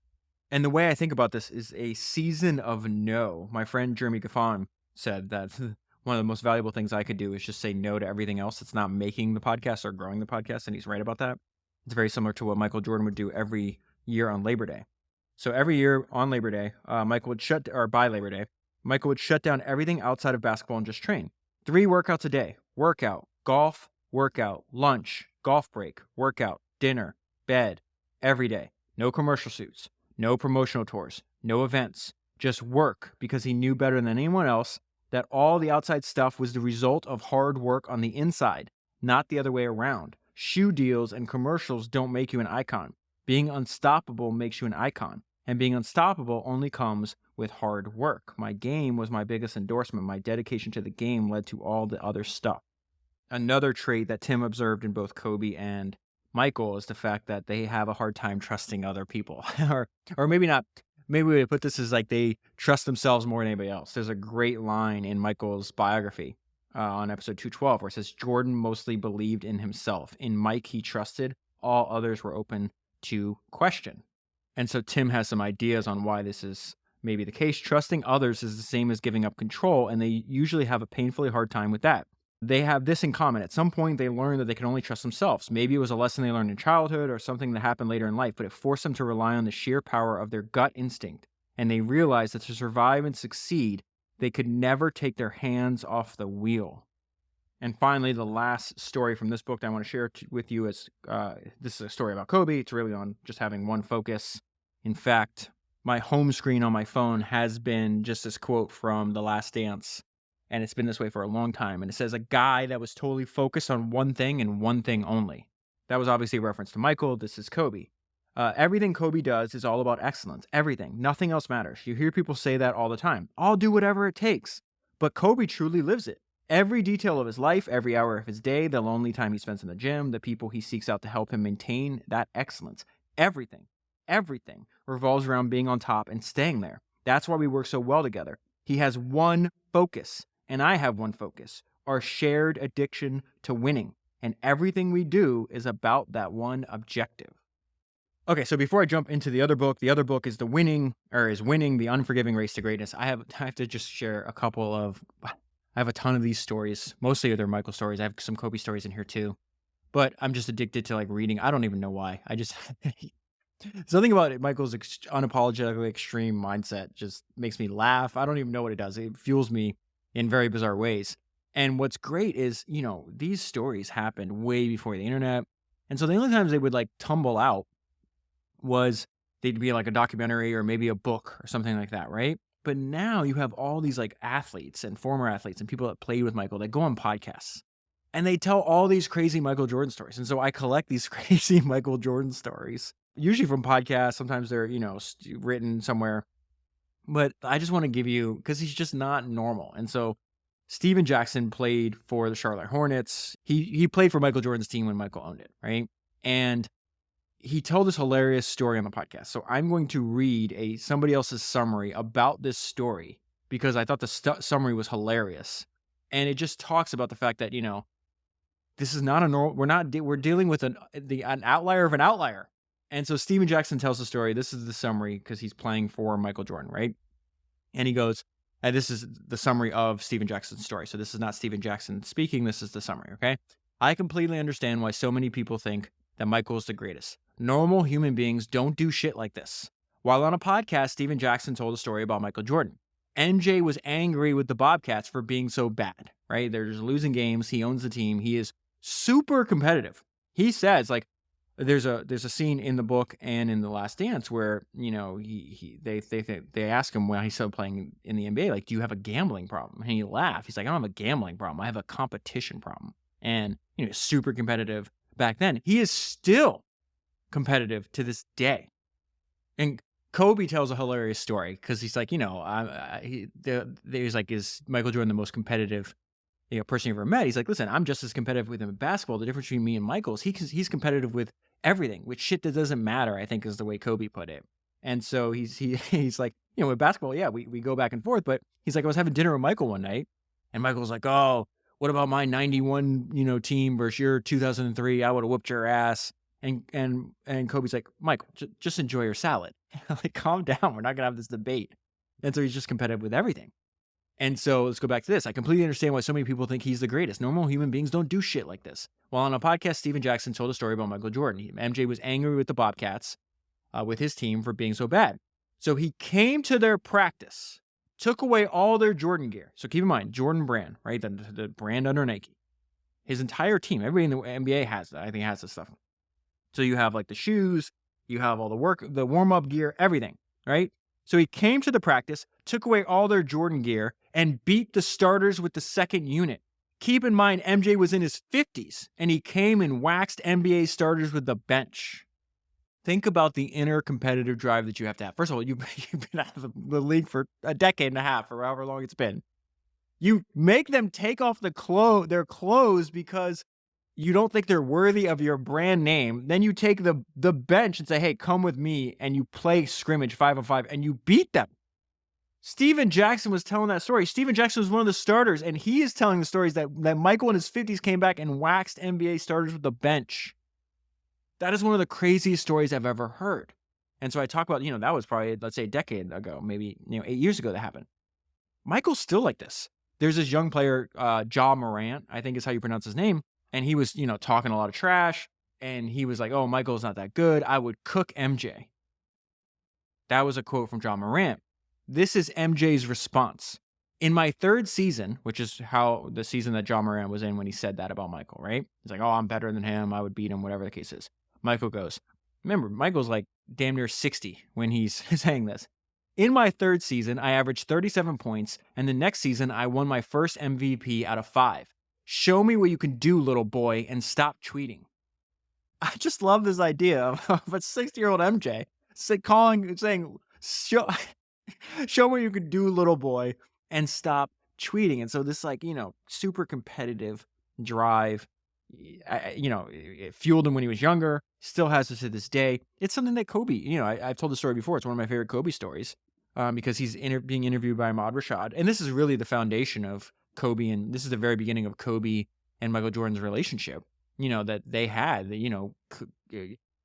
And the way I think about this is a season of no. My friend Jeremy Gaffon said that one of the most valuable things I could do is just say no to everything else that's not making the podcast or growing the podcast. And he's right about that. It's very similar to what Michael Jordan would do every year on Labor Day. So every year on Labor Day, by Labor Day, Michael would shut down everything outside of basketball and just train. 3 workouts a day: workout, golf, workout, lunch, golf break, workout, dinner, bed, every day. No commercial shoots, no promotional tours, no events, just work, because he knew better than anyone else that all the outside stuff was the result of hard work on the inside, not the other way around. Shoe deals and commercials don't make you an icon. Being unstoppable makes you an icon, and being unstoppable only comes with hard work. My game was my biggest endorsement. My dedication to the game led to all the other stuff. Another trait that Tim observed in both Kobe and Michael is the fact that they have a hard time trusting other people. or maybe not. Maybe we would put this as like they trust themselves more than anybody else. There's a great line in Michael's biography on episode 212 where it says, Jordan mostly believed in himself. In Mike, he trusted. All others were open to question. And so Tim has some ideas on why this is maybe the case. Trusting others is the same as giving up control, and they usually have a painfully hard time with that. They have this in common. At some point, they learned that they can only trust themselves. Maybe it was a lesson they learned in childhood or something that happened later in life, but it forced them to rely on the sheer power of their gut instinct. And they realized that to survive and succeed, they could never take their hands off the wheel. And finally, the last story from this book that I want to share with you is this is a story about Kobe. It's really on just having one focus. In fact, my home screen on my phone has been just this quote from The Last Dance. And it's been this way for a long time. And it says, a guy that was totally focused on one thing and one thing only. That was obviously a reference to Michael. This is Kobe. Everything Kobe does is all about excellence. Everything. Nothing else matters. You hear people say that all the time. I'll do whatever it takes. But Kobe truly lives it. Every detail of his life, every hour of his day, the lonely time he spends in the gym, the people he seeks out to help him maintain that excellence. Everything revolves around being on top and staying there. That's why we work so well together. He has one focus. And I have one focus, our shared addiction to winning. And everything we do is about that one objective. Okay, so before I jump into the other book is Winning, The Unforgiving Race to Greatness. I have to just share a couple of, I have a ton of these stories. Mostly they're Michael stories. I have some Kobe stories in here too. But I'm just addicted to like reading. I don't even know why. I just... Something about it, Michael's unapologetically extreme mindset just makes me laugh. I don't even know what it does. It fuels me in very bizarre ways. And what's great is, these stories happened way before the internet. And so the only times they would like tumble out was they'd be like a documentary or maybe a book or something like that, right? But now you have all these like athletes and former athletes and people that played with Michael that go on podcasts and they tell all these crazy Michael Jordan stories. And so I collect these crazy Michael Jordan stories, usually from podcasts. Sometimes they're, written somewhere. But I just want to give you, because he's just not normal. And so Steven Jackson played for the Charlotte Hornets. He played for Michael Jordan's team when Michael owned it, right? And he told this hilarious story on the podcast. So I'm going to read somebody else's summary about this story because I thought the summary was hilarious. And it just talks about the fact that, this is not a normal, we're dealing with an outlier of an outlier. And so Steven Jackson tells the story. This is the summary because he's playing for Michael Jordan, right? And he goes, and this is the summary of Steven Jackson's story. So this is not Steven Jackson speaking. This is the summary, okay? I completely understand why so many people think that Michael is the greatest. Normal human beings don't do shit like this. While on a podcast, Steven Jackson told a story about Michael Jordan. MJ was angry with the Bobcats for being so bad, right? They're just losing games. He owns the team. He is super competitive. He says, like, there's a scene in the book and in The Last Dance where, they ask him when he's still playing in the NBA, like, do you have a gambling problem? And he laughed. He's like, I don't have a gambling problem. I have a competition problem. And, super competitive back then. He is still competitive to this day. And Kobe tells a hilarious story because he's like, he's like, is Michael Jordan the most competitive person you ever met? He's like, listen, I'm just as competitive with him in basketball. The difference between me and Michael is he's competitive with everything, which shit that doesn't matter, I think is the way Kobe put it. And so he's like, with basketball, yeah, we go back and forth. But he's like, I was having dinner with Michael one night, and Michael was like, oh, what about my 91, team versus your 2003? I would have whooped your ass. And Kobe's like, Michael, just enjoy your salad. Like, calm down. We're not gonna have this debate. And so he's just competitive with everything. And so let's go back to this. I completely understand why so many people think he's the greatest. Normal human beings don't do shit like this. Well, on a podcast, Steven Jackson told a story about Michael Jordan. MJ was angry with the Bobcats, with his team for being so bad. So he came to their practice, took away all their Jordan gear. So keep in mind, Jordan brand, right? The brand under Nike. His entire team, everybody in the NBA has that. I think has this stuff. So you have like the shoes, you have all the warm-up gear, everything, right? So he came to the practice, took away all their Jordan gear, and beat the starters with the second unit. Keep in mind, MJ was in his 50s, and he came and waxed NBA starters with the bench. Think about the inner competitive drive that you have to have. First of all, you've been out of the league for a decade and a half, or however long it's been. You make them take off their clothes because you don't think they're worthy of your brand name. Then you take the bench and say, hey, come with me, and you play scrimmage 5-on-5, and you beat them. Steven Jackson was telling that story. Steven Jackson was one of the starters, and he is telling the stories that Michael in his 50s came back and waxed NBA starters with the bench. That is one of the craziest stories I've ever heard. And so I talk about, that was probably, let's say, a decade ago, maybe 8 years ago that happened. Michael's still like this. There's this young player, Ja Morant, I think is how you pronounce his name, and he was, talking a lot of trash, and he was like, oh, Michael's not that good. I would cook MJ. That was a quote from Ja Morant. This is MJ's response. In my third season, which is how the season that Ja Morant was in when he said that about Michael, right? He's like, oh, I'm better than him. I would beat him, whatever the case is. Michael goes, remember, Michael's like damn near 60 when he's saying this. In my third season, I averaged 37 points, and the next season, I won my first MVP out of 5. Show me what you can do, little boy, and stop tweeting. I just love this idea of a 60-year-old MJ saying, show me what you can do, little boy, and stop tweeting. And so this, super competitive drive, it fueled him when he was younger, still has this to this day. It's something that Kobe, I've told the story before. It's one of my favorite Kobe stories, because he's being interviewed by Ahmad Rashad. And this is really the foundation of Kobe, and this is the very beginning of Kobe and Michael Jordan's relationship, that they had.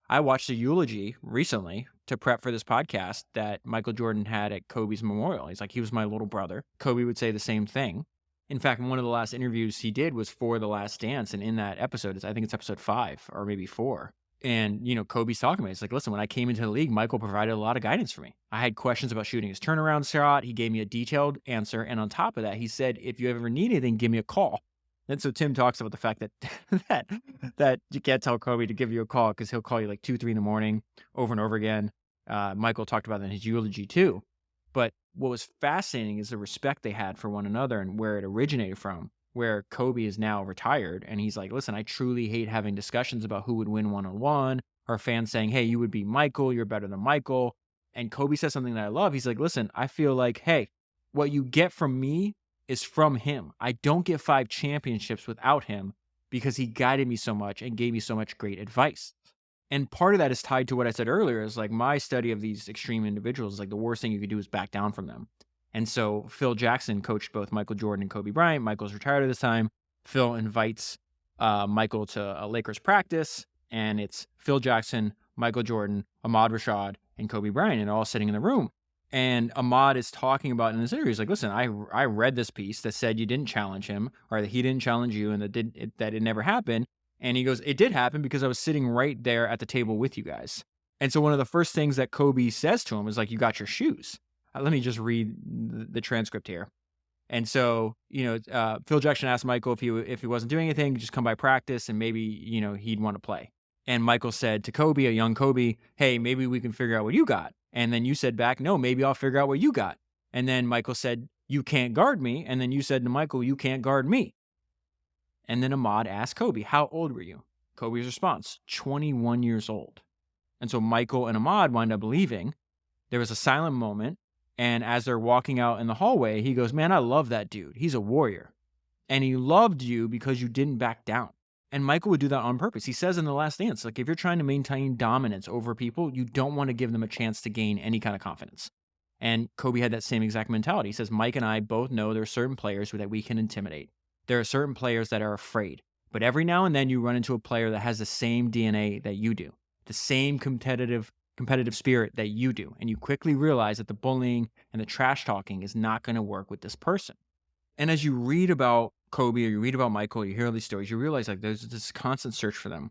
I watched a eulogy recently to prep for this podcast that Michael Jordan had at Kobe's memorial. He's like, he was my little brother. Kobe would say the same thing. In fact, one of the last interviews he did was for The Last Dance. And in that episode, I think it's episode 5 or maybe 4. And, Kobe's talking about it. It's like, listen, when I came into the league, Michael provided a lot of guidance for me. I had questions about shooting his turnaround shot. He gave me a detailed answer. And on top of that, he said, if you ever need anything, give me a call. And so Tim talks about the fact that that you can't tell Kobe to give you a call because he'll call you like 2, 3 in the morning over and over again. Michael talked about that in his eulogy too. But what was fascinating is the respect they had for one another and where it originated from, where Kobe is now retired. And he's like, listen, I truly hate having discussions about who would win one-on-one, or fans saying, hey, you would beat Michael, you're better than Michael. And Kobe says something that I love. He's like, listen, I feel like, hey, what you get from me is from him. I don't get 5 championships without him because he guided me so much and gave me so much great advice. And part of that is tied to what I said earlier, is like my study of these extreme individuals, like the worst thing you could do is back down from them. And so Phil Jackson coached both Michael Jordan and Kobe Bryant. Michael's retired at this time. Phil invites Michael to a Lakers practice, and it's Phil Jackson, Michael Jordan, Ahmad Rashad, and Kobe Bryant, and all sitting in the room. And Ahmad is talking about in this interview, he's like, listen, I read this piece that said you didn't challenge him, or that he didn't challenge you, and that it never happened. And he goes, it did happen because I was sitting right there at the table with you guys. And so one of the first things that Kobe says to him is like, you got your shoes. Let me just read the transcript here. And so, Phil Jackson asked Michael if he wasn't doing anything, just come by practice and maybe, he'd want to play. And Michael said to Kobe, a young Kobe, hey, maybe we can figure out what you got. And then you said back, no, maybe I'll figure out what you got. And then Michael said, you can't guard me. And then you said to Michael, you can't guard me. And then Ahmad asked Kobe, how old were you? Kobe's response, 21 years old. And so Michael and Ahmad wind up leaving. There was a silent moment. And as they're walking out in the hallway, he goes, man, I love that dude. He's a warrior. And he loved you because you didn't back down. And Michael would do that on purpose. He says in The Last Dance, like, if you're trying to maintain dominance over people, you don't want to give them a chance to gain any kind of confidence. And Kobe had that same exact mentality. He says, Mike and I both know there are certain players that we can intimidate. There are certain players that are afraid. But every now and then you run into a player that has the same DNA that you do, the same competitive spirit that you do. And you quickly realize that the bullying and the trash talking is not going to work with this person. And as you read about Kobe or you read about Michael, you hear all these stories, you realize like there's this constant search for them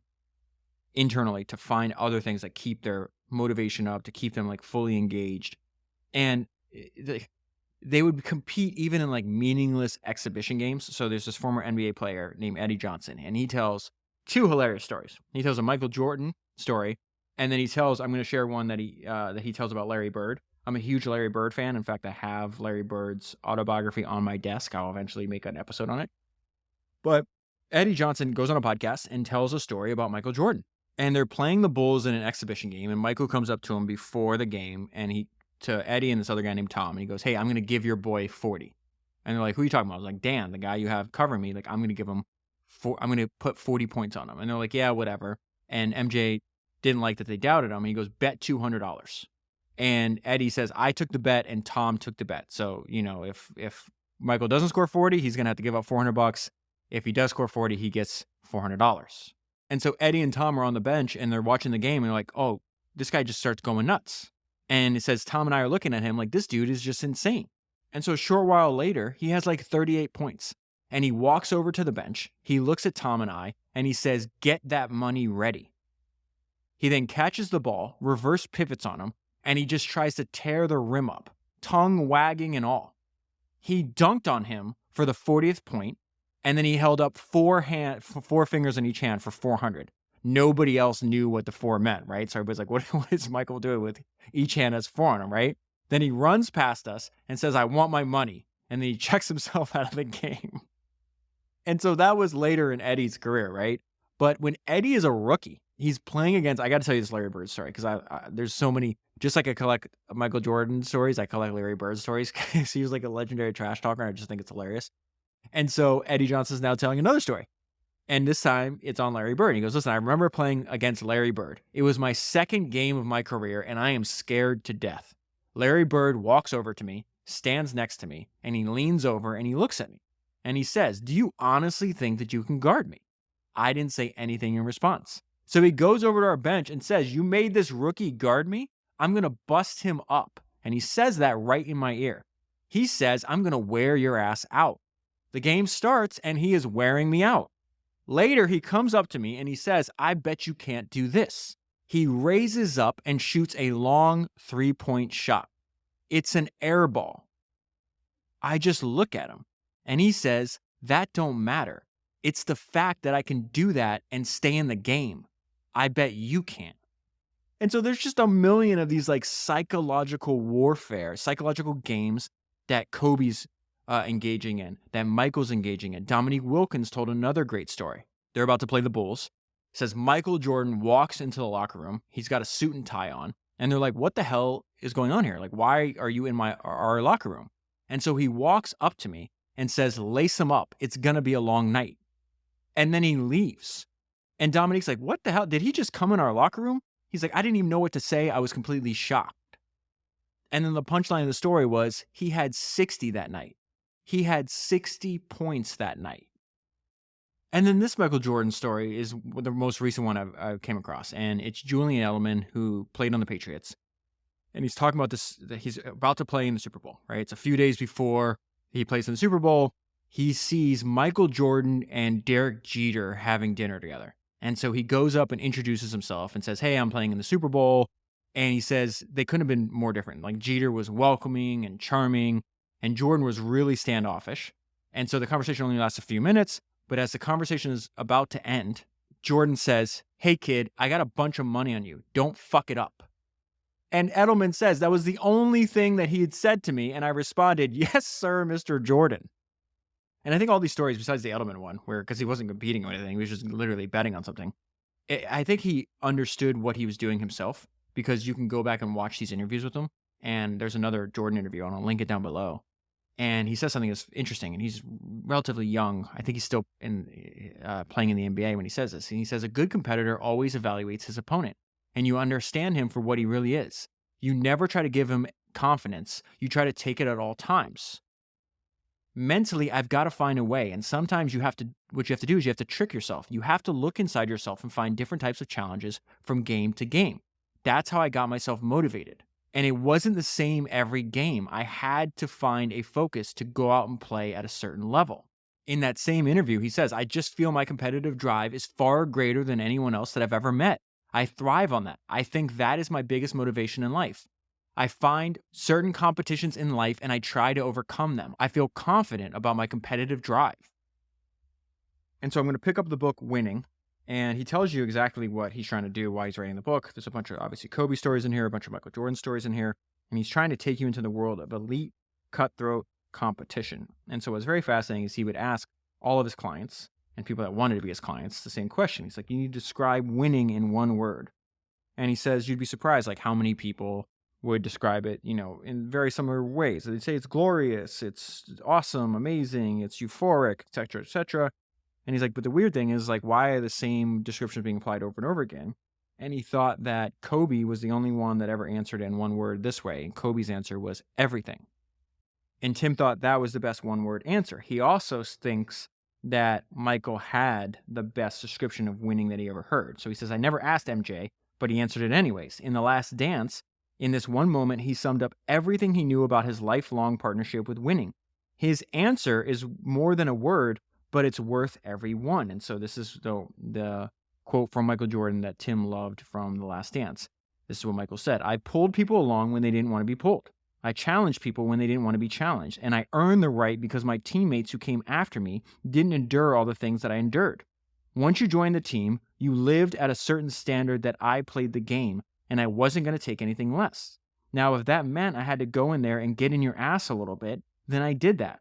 internally to find other things that keep their motivation up, to keep them like fully engaged. And they would compete even in like meaningless exhibition games. So there's this former NBA player named Eddie Johnson, and he tells two hilarious stories. He tells a Michael Jordan story, and then I'm going to share one that he tells about Larry Bird. I'm a huge Larry Bird fan. In fact, I have Larry Bird's autobiography on my desk. I'll eventually make an episode on it. But Eddie Johnson goes on a podcast and tells a story about Michael Jordan. And they're playing the Bulls in an exhibition game, and Michael comes up to him before the game, and to Eddie and this other guy named Tom, and he goes, hey, I'm going to give your boy 40. And they're like, who are you talking about? I was like, Dan, the guy you have covering me, like, I'm going to give him I'm going to put 40 points on him. And they're like, yeah, whatever. And MJ didn't like that they doubted him. And he goes, bet $200. And Eddie says, I took the bet and Tom took the bet. So, if Michael doesn't score 40, he's going to have to give up $400. If he does score 40, he gets $400. And so Eddie and Tom are on the bench and they're watching the game and they're like, oh, this guy just starts going nuts. And it says Tom and I are looking at him like, this dude is just insane. And so a short while later, he has like 38 points. And he walks over to the bench. He looks at Tom and I, and he says, get that money ready. He then catches the ball, reverse pivots on him, and he just tries to tear the rim up, tongue wagging and all. He dunked on him for the 40th point, and then he held up four fingers in each hand for 400. Nobody else knew what the 4 meant, right? So everybody's like, what is Michael doing with each hand has 4 on him, right? Then he runs past us and says, I want my money. And then he checks himself out of the game. And so that was later in Eddie's career, right? But when Eddie is a rookie, he's playing against, I got to tell you this Larry Bird story, because there's so many, just like I collect Michael Jordan stories, I collect Larry Bird stories, because he was like a legendary trash talker, and I just think it's hilarious. And so Eddie Johnson's now telling another story. And this time it's on Larry Bird. He goes, listen, I remember playing against Larry Bird. It was my second game of my career, and I am scared to death. Larry Bird walks over to me, stands next to me, and he leans over and he looks at me. And he says, do you honestly think that you can guard me? I didn't say anything in response. So he goes over to our bench and says, you made this rookie guard me? I'm going to bust him up. And he says that right in my ear. He says, I'm going to wear your ass out. The game starts and he is wearing me out. Later, he comes up to me and he says, I bet you can't do this. He raises up and shoots a long 3-point shot. It's an air ball. I just look at him and he says, that don't matter. It's the fact that I can do that and stay in the game. I bet you can't. And so there's just a million of these like psychological warfare, psychological games that Kobe's engaging in, that Michael's engaging in. Dominique Wilkins told another great story. They're about to play the Bulls. It says Michael Jordan walks into the locker room. He's got a suit and tie on. And they're like, what the hell is going on here? Like, why are you in our locker room? And so he walks up to me and says, lace him up. It's going to be a long night. And then he leaves. And Dominique's like, what the hell? Did he just come in our locker room? He's like, I didn't even know what to say. I was completely shocked. And then the punchline of the story was he had 60 that night. He had 60 points that night. And then this Michael Jordan story is the most recent one I came across. And it's Julian Edelman, who played on the Patriots. And he's talking about this, that he's about to play in the Super Bowl, right? It's a few days before he plays in the Super Bowl. He sees Michael Jordan and Derek Jeter having dinner together. And so he goes up and introduces himself and says, hey, I'm playing in the Super Bowl. And he says they couldn't have been more different. Like Jeter was welcoming and charming, and Jordan was really standoffish. And so the conversation only lasts a few minutes. But as the conversation is about to end, Jordan says, hey, kid, I got a bunch of money on you. Don't fuck it up. And Edelman says that was the only thing that he had said to me. And I responded, yes, sir, Mr. Jordan. And I think all these stories, besides the Edelman one, where because he wasn't competing or anything, he was just literally betting on something. I think he understood what he was doing himself, because you can go back and watch these interviews with him. And there's another Jordan interview, and I'll link it down below. And he says something that's interesting, and he's relatively young. I think he's still playing in the NBA when he says this. And he says, a good competitor always evaluates his opponent, and you understand him for what he really is. You never try to give him confidence. You try to take it at all times. Mentally, I've got to find a way. And sometimes what you have to do is you have to trick yourself. You have to look inside yourself and find different types of challenges from game to game. That's how I got myself motivated. And it wasn't the same every game. I had to find a focus to go out and play at a certain level. In that same interview, he says, I just feel my competitive drive is far greater than anyone else that I've ever met. I thrive on that. I think that is my biggest motivation in life. I find certain competitions in life and I try to overcome them. I feel confident about my competitive drive. And so I'm going to pick up the book Winning, and he tells you exactly what he's trying to do, why he's writing the book. There's a bunch of obviously Kobe stories in here, a bunch of Michael Jordan stories in here, and he's trying to take you into the world of elite, cutthroat competition. And so what's very fascinating is he would ask all of his clients and people that wanted to be his clients the same question. He's like, you need to describe winning in one word. And he says, you'd be surprised like how many people would describe it, in very similar ways. They'd say it's glorious, it's awesome, amazing, it's euphoric, etc., etc. And he's like, but the weird thing is like, why are the same descriptions being applied over and over again? And he thought that Kobe was the only one that ever answered in one word this way. And Kobe's answer was everything. And Tim thought that was the best one-word answer. He also thinks that Michael had the best description of winning that he ever heard. So he says, I never asked MJ, but he answered it anyways. In The Last Dance, in this one moment, he summed up everything he knew about his lifelong partnership with winning. His answer is more than a word, but it's worth every one. And so this is the quote from Michael Jordan that Tim loved from The Last Dance. This is what Michael said. I pulled people along when they didn't want to be pulled. I challenged people when they didn't want to be challenged. And I earned the right because my teammates who came after me didn't endure all the things that I endured. Once you joined the team, you lived at a certain standard that I played the game, and I wasn't going to take anything less. Now, if that meant I had to go in there and get in your ass a little bit, then I did that.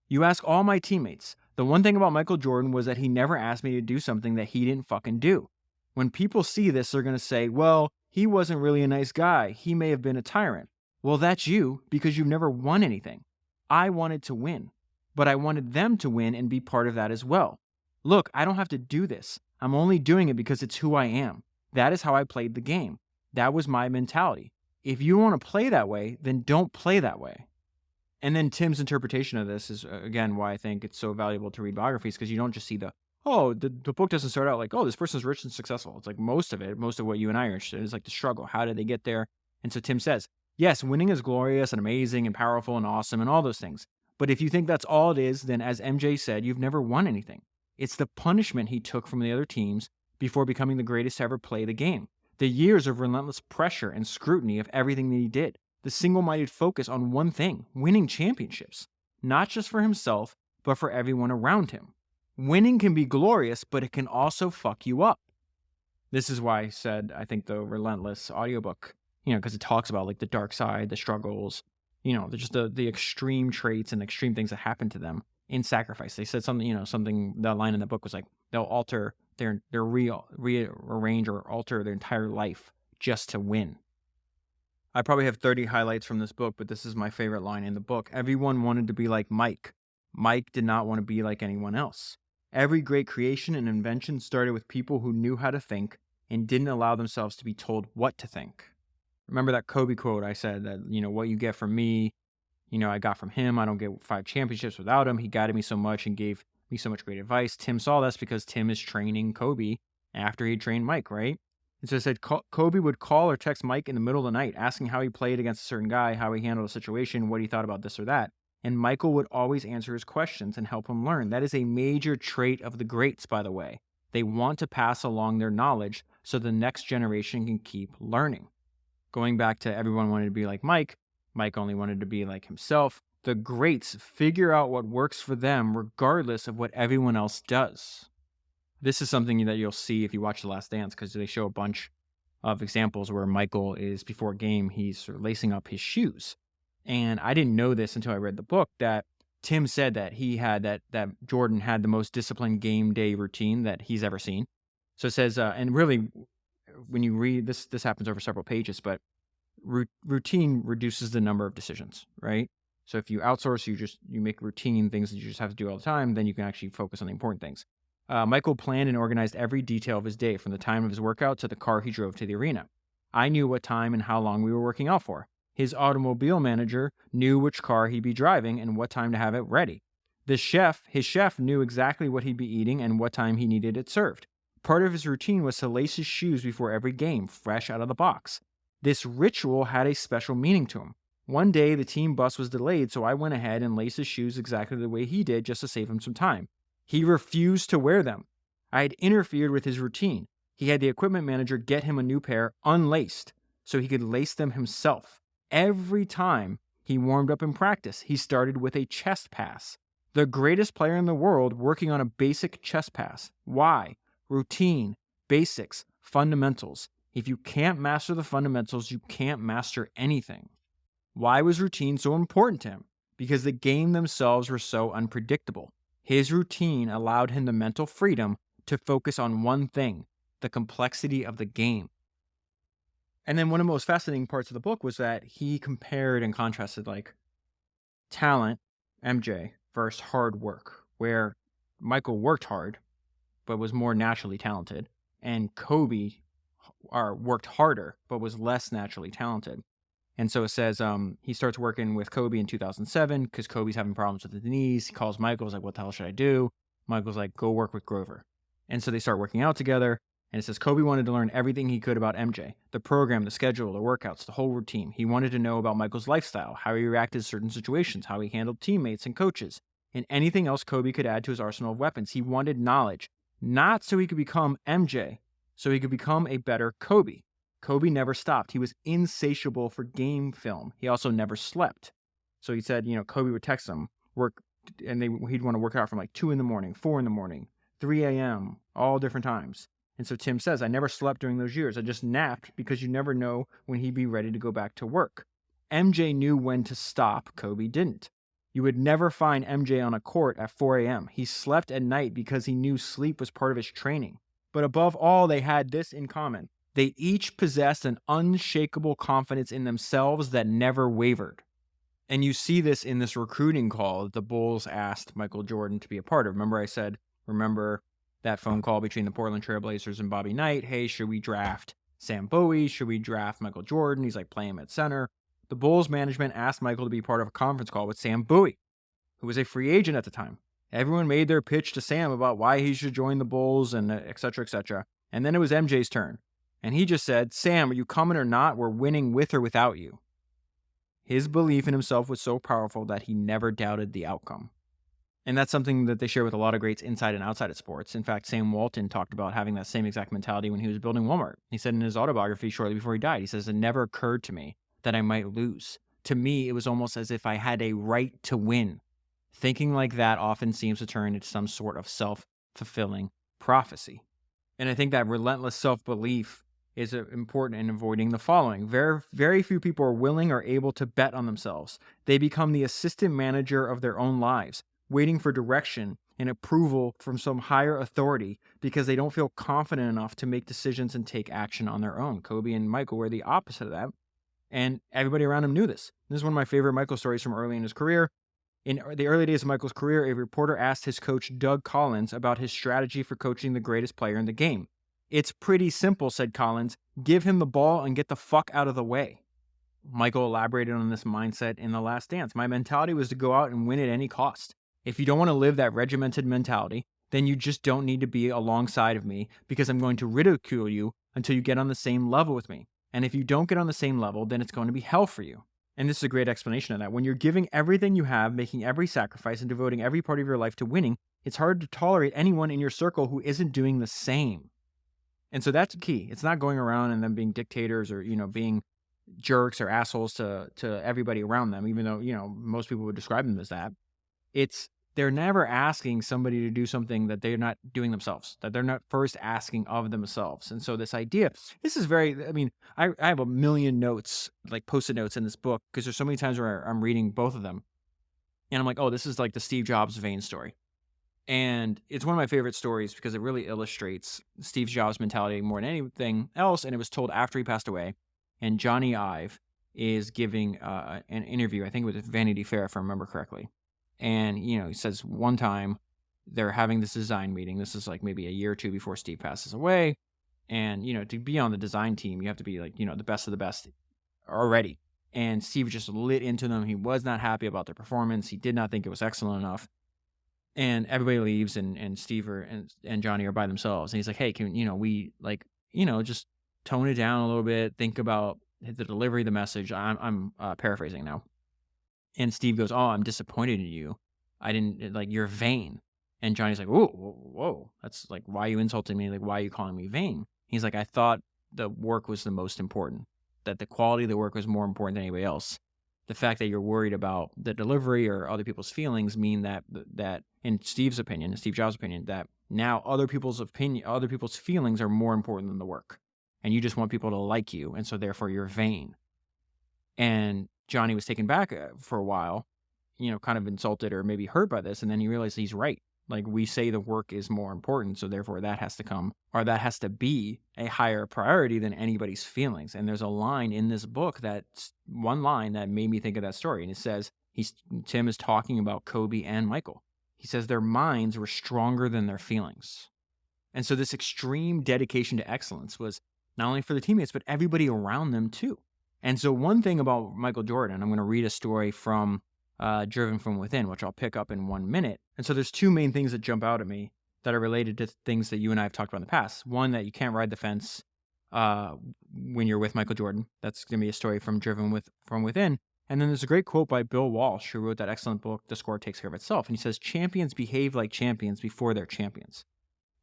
You ask all my teammates. The one thing about Michael Jordan was that he never asked me to do something that he didn't fucking do. When people see this, they're going to say, well, he wasn't really a nice guy. He may have been a tyrant. Well, that's you because you've never won anything. I wanted to win, but I wanted them to win and be part of that as well. Look, I don't have to do this. I'm only doing it because it's who I am. That is how I played the game. That was my mentality. If you want to play that way, then don't play that way. And then Tim's interpretation of this is, again, why I think it's so valuable to read biographies, because you don't just see the book doesn't start out like, oh, this person's rich and successful. It's like most of what you and I are interested in is like the struggle. How did they get there? And so Tim says, yes, winning is glorious and amazing and powerful and awesome and all those things. But if you think that's all it is, then as MJ said, you've never won anything. It's the punishment he took from the other teams before becoming the greatest to ever play the game. The years of relentless pressure and scrutiny of everything that he did. The single-minded focus on one thing, winning championships. Not just for himself, but for everyone around him. Winning can be glorious, but it can also fuck you up. This is why I said, I think the Relentless audiobook, because it talks about like the dark side, the struggles, just the extreme traits and extreme things that happen to them in sacrifice. They said something, that line in the book was like, they'll alter rearrange or alter their entire life just to win. I probably have 30 highlights from this book, but this is my favorite line in the book. Everyone wanted to be like Mike. Mike did not want to be like anyone else. Every great creation and invention started with people who knew how to think and didn't allow themselves to be told what to think. Remember that Kobe quote I said that, what you get from me, I got from him. I don't get 5 championships without him. He guided me so much and gave me so much great advice. Tim saw this because Tim is training Kobe after he trained Mike, right? And so it said Kobe would call or text Mike in the middle of the night, asking how he played against a certain guy, how he handled a situation, what he thought about this or that. And Michael would always answer his questions and help him learn. That is a major trait of the greats, by the way. They want to pass along their knowledge so the next generation can keep learning. Going back to everyone wanted to be like Mike, Mike only wanted to be like himself. The greats figure out what works for them regardless of what everyone else does. This is something that you'll see if you watch The Last Dance, because they show a bunch of examples where Michael is, before a game, he's sort of lacing up his shoes. And I didn't know this until I read the book, that Tim said that he had that Jordan had the most disciplined game day routine that he's ever seen. So it says, and really, when you read this happens over several pages, but routine reduces the number of decisions, right? So if you outsource, you make routine things that you just have to do all the time, then you can actually focus on the important things. Michael planned and organized every detail of his day, from the time of his workout to the car he drove to the arena. I knew what time and how long we were working out for. His automobile manager knew which car he'd be driving and what time to have it ready. His chef knew exactly what he'd be eating and what time he needed it served. Part of his routine was to lace his shoes before every game, fresh out of the box. This ritual had a special meaning to him. One day, the team bus was delayed, so I went ahead and laced his shoes exactly the way he did just to save him some time. He refused to wear them. I had interfered with his routine. He had the equipment manager get him a new pair unlaced so he could lace them himself. Every time he warmed up in practice, he started with a chest pass. The greatest player in the world working on a basic chest pass. Why? Routine, basics, fundamentals. If you can't master the fundamentals, you can't master anything. Why was routine so important to him? Because the game themselves were so unpredictable. His routine allowed him the mental freedom to focus on one thing, the complexity of the game. And then one of the most fascinating parts of the book was that he compared and contrasted like talent, MJ, versus hard work, where Michael worked hard, but was more naturally talented, and Kobe worked harder, but was less naturally talented. And so it says he starts working with Kobe in 2007 because Kobe's having problems with his knees. He calls Michael, he's like, what the hell should I do? Michael's like, go work with Grover. And so they start working out together. And it says Kobe wanted to learn everything he could about MJ, the program, the schedule, the workouts, the whole routine. He wanted to know about Michael's lifestyle, how he reacted to certain situations, how he handled teammates and coaches, and anything else Kobe could add to his arsenal of weapons. He wanted knowledge, not so he could become MJ, so he could become a better Kobe. Kobe never stopped. He was insatiable for game film. He also never slept. So he said, Kobe would text him, he'd want to work out from like 2 a.m, 4 a.m, 3 a.m, all different times. And so Tim says, I never slept during those years. I just napped because you never know when he'd be ready to go back to work. MJ knew when to stop. Kobe didn't. You would never find MJ on a court at 4 a.m. He slept at night because he knew sleep was part of his training. But above all, they had this in common. They each possessed an unshakable confidence in themselves that never wavered. And you see this in this recruiting call that the Bulls asked Michael Jordan to be a part of. Remember I said, that phone call between the Portland Trail Blazers and Bobby Knight? Hey, should we draft Sam Bowie? Should we draft Michael Jordan? He's like, play him at center. The Bulls management asked Michael to be part of a conference call with Sam Bowie, who was a free agent at the time. Everyone made their pitch to Sam about why he should join the Bulls and et cetera, et cetera. And then it was MJ's turn. And he just said, Sam, are you coming or not? We're winning with or without you. His belief in himself was so powerful that he never doubted the outcome. And that's something that they share with a lot of greats inside and outside of sports. In fact, Sam Walton talked about having that same exact mentality when he was building Walmart. He said in his autobiography shortly before he died, he says, it never occurred to me that I might lose. To me, it was almost as if I had a right to win. Thinking like that often seems to turn into some sort of self-fulfilling prophecy. And I think that relentless self-belief is important in avoiding the following. Very, very few people are willing or able to bet on themselves. They become the assistant manager of their own lives, waiting for direction and approval from some higher authority because they don't feel confident enough to make decisions and take action on their own. Kobe and Michael were the opposite of that, and everybody around him knew this. This is one of my favorite Michael stories from early in his career. In the early days of Michael's career, a reporter asked his coach, Doug Collins, about his strategy for coaching the greatest player in the game. It's pretty simple, said Collins. Give him the ball and get the fuck out of the way. Michael elaborated on this mindset in The Last Dance. My mentality was to go out and win at any cost. If you don't want to live that regimented mentality, then you just don't need to be alongside of me because I'm going to ridicule you until you get on the same level with me. And if you don't get on the same level, then it's going to be hell for you. And this is a great explanation of that. When you're giving everything you have, making every sacrifice, and devoting every part of your life to winning, it's hard to tolerate anyone in your circle who isn't doing the same. And so that's key. It's not going around and them being dictators or, being jerks or assholes to everybody around them, even though, most people would describe them as that. They're never asking somebody to do something that they're not doing themselves, that they're not first asking of themselves. And so this idea, this is I have a million notes, like Post-it notes in this book, because there's so many times where I'm reading both of them. And I'm like, oh, this is like the Steve Jobs vein story. And it's one of my favorite stories because it really illustrates Steve Jobs' mentality more than anything else. And it was told after he passed away. And Johnny Ive is giving an interview. I think it was Vanity Fair, if I remember correctly. And, he says one time they're having this design meeting. This is like maybe a year or two before Steve passes away. And, to be on the design team, you have to be like, the best of the best already. And Steve just lit into them. He was not happy about their performance. He did not think it was excellent enough. And everybody leaves, and Steve and Johnny are by themselves. And he's like, hey, can we just tone it down a little bit, think about the delivery, the message. I'm paraphrasing now. And Steve goes, oh, I'm disappointed in you. I didn't, like, you're vain. And Johnny's like, whoa, that's like, why are you insulting me? Like, why are you calling me vain? He's like, I thought the work was the most important, that the quality of the work was more important than anybody else. The fact that you're worried about the delivery or other people's feelings mean that in Steve Jobs' opinion, that now other people's feelings are more important than the work. And you just want people to like you. And so therefore you're vain. And Johnny was taken back for a while, kind of insulted or maybe hurt by this. And then he realized he's right. Like, we say the work is more important, so therefore that has to be a higher priority than anybody's feelings. And there's a line in this book, that's one line that made me think of that story. And it says, Tim is talking about Kobe and Michael. He says their minds were stronger than their feelings. And so this extreme dedication to excellence was not only for the teammates, but everybody around them too. And so one thing about Michael Jordan, I'm going to read a story from Driven from Within, which I'll pick up in 1 minute. And so there's two main things that jump out at me that are related to things that you and I have talked about in the past. One, that you can't ride the fence when you're with Michael Jordan. That's going to be a story from Driven from Within. And then there's a great quote by Bill Walsh, who wrote that excellent book, The Score Takes Care of Itself. And he says, champions behave like champions before they're champions.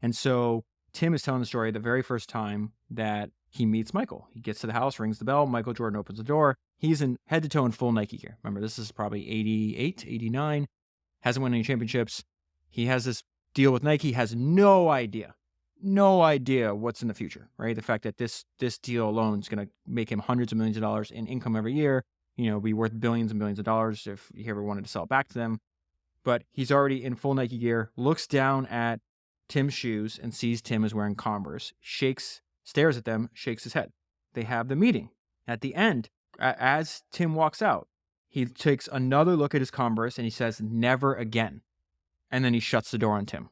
And so Tim is telling the story the very first time that he meets Michael. He gets to the house, rings the bell. Michael Jordan opens the door. He's in head to toe in full Nike gear. Remember, this is probably 88, 89. Hasn't won any championships. He has this deal with Nike, has no idea what's in the future, right? The fact that this deal alone is going to make him hundreds of millions of dollars in income every year, be worth billions and billions of dollars if he ever wanted to sell it back to them. But he's already in full Nike gear, looks down at Tim's shoes and sees Tim is wearing Converse, stares at them, shakes his head. They have the meeting. At the end, as Tim walks out, he takes another look at his Converse and he says, never again. And then he shuts the door on Tim.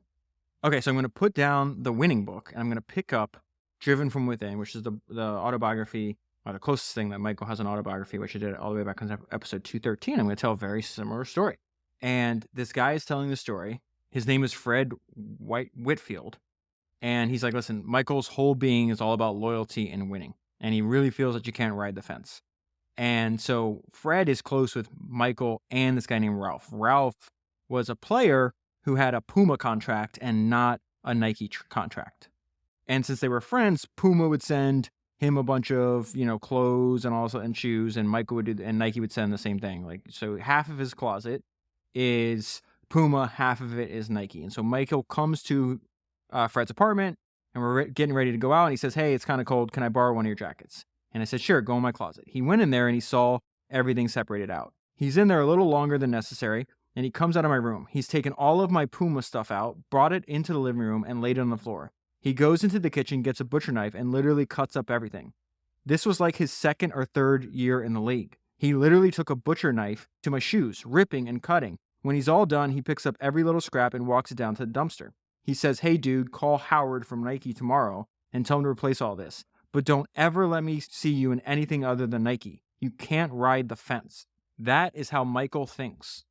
Okay, so I'm going to put down the winning book and I'm going to pick up Driven from Within, which is the autobiography, or the closest thing that Michael has an autobiography, which I did all the way back on episode 213. I'm going to tell a very similar story. And this guy is telling the story. His name is Fred Whitfield. And he's like, listen, Michael's whole being is all about loyalty and winning. And he really feels that you can't ride the fence. And so Fred is close with Michael and this guy named Ralph. Ralph was a player who had a Puma contract and not a Nike contract. And since they were friends, Puma would send him a bunch of, clothes and shoes, and Nike would send the same thing. Like, so half of his closet is Puma, half of it is Nike. And so Michael comes to Fred's apartment, and we're getting ready to go out, and he says, hey, it's kind of cold. Can I borrow one of your jackets? And I said, sure, go in my closet. He went in there, and he saw everything separated out. He's in there a little longer than necessary, and he comes out of my room. He's taken all of my Puma stuff out, brought it into the living room, and laid it on the floor. He goes into the kitchen, gets a butcher knife, and literally cuts up everything. This was like his second or third year in the league. He literally took a butcher knife to my shoes, ripping and cutting. When he's all done, he picks up every little scrap and walks it down to the dumpster. He says, hey, dude, call Howard from Nike tomorrow and tell him to replace all this. But don't ever let me see you in anything other than Nike. You can't ride the fence. That is how Michael thinks.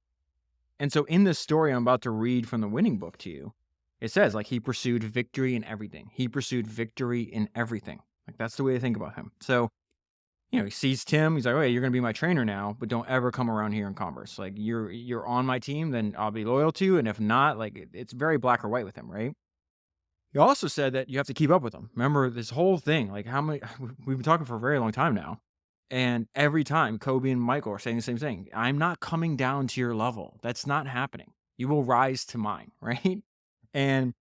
And so in this story I'm about to read from the winning book to you, it says, like, he pursued victory in everything. He pursued victory in everything. Like, that's the way to think about him. So, he sees Tim. He's like, oh, hey, you're going to be my trainer now, but don't ever come around here in Converse. Like, you're on my team, then I'll be loyal to you. And if not, like, it's very black or white with him, right? He also said that you have to keep up with him. Remember this whole thing, like we've been talking for a very long time now. And every time Kobe and Michael are saying the same thing, I'm not coming down to your level. That's not happening. You will rise to mine, right? And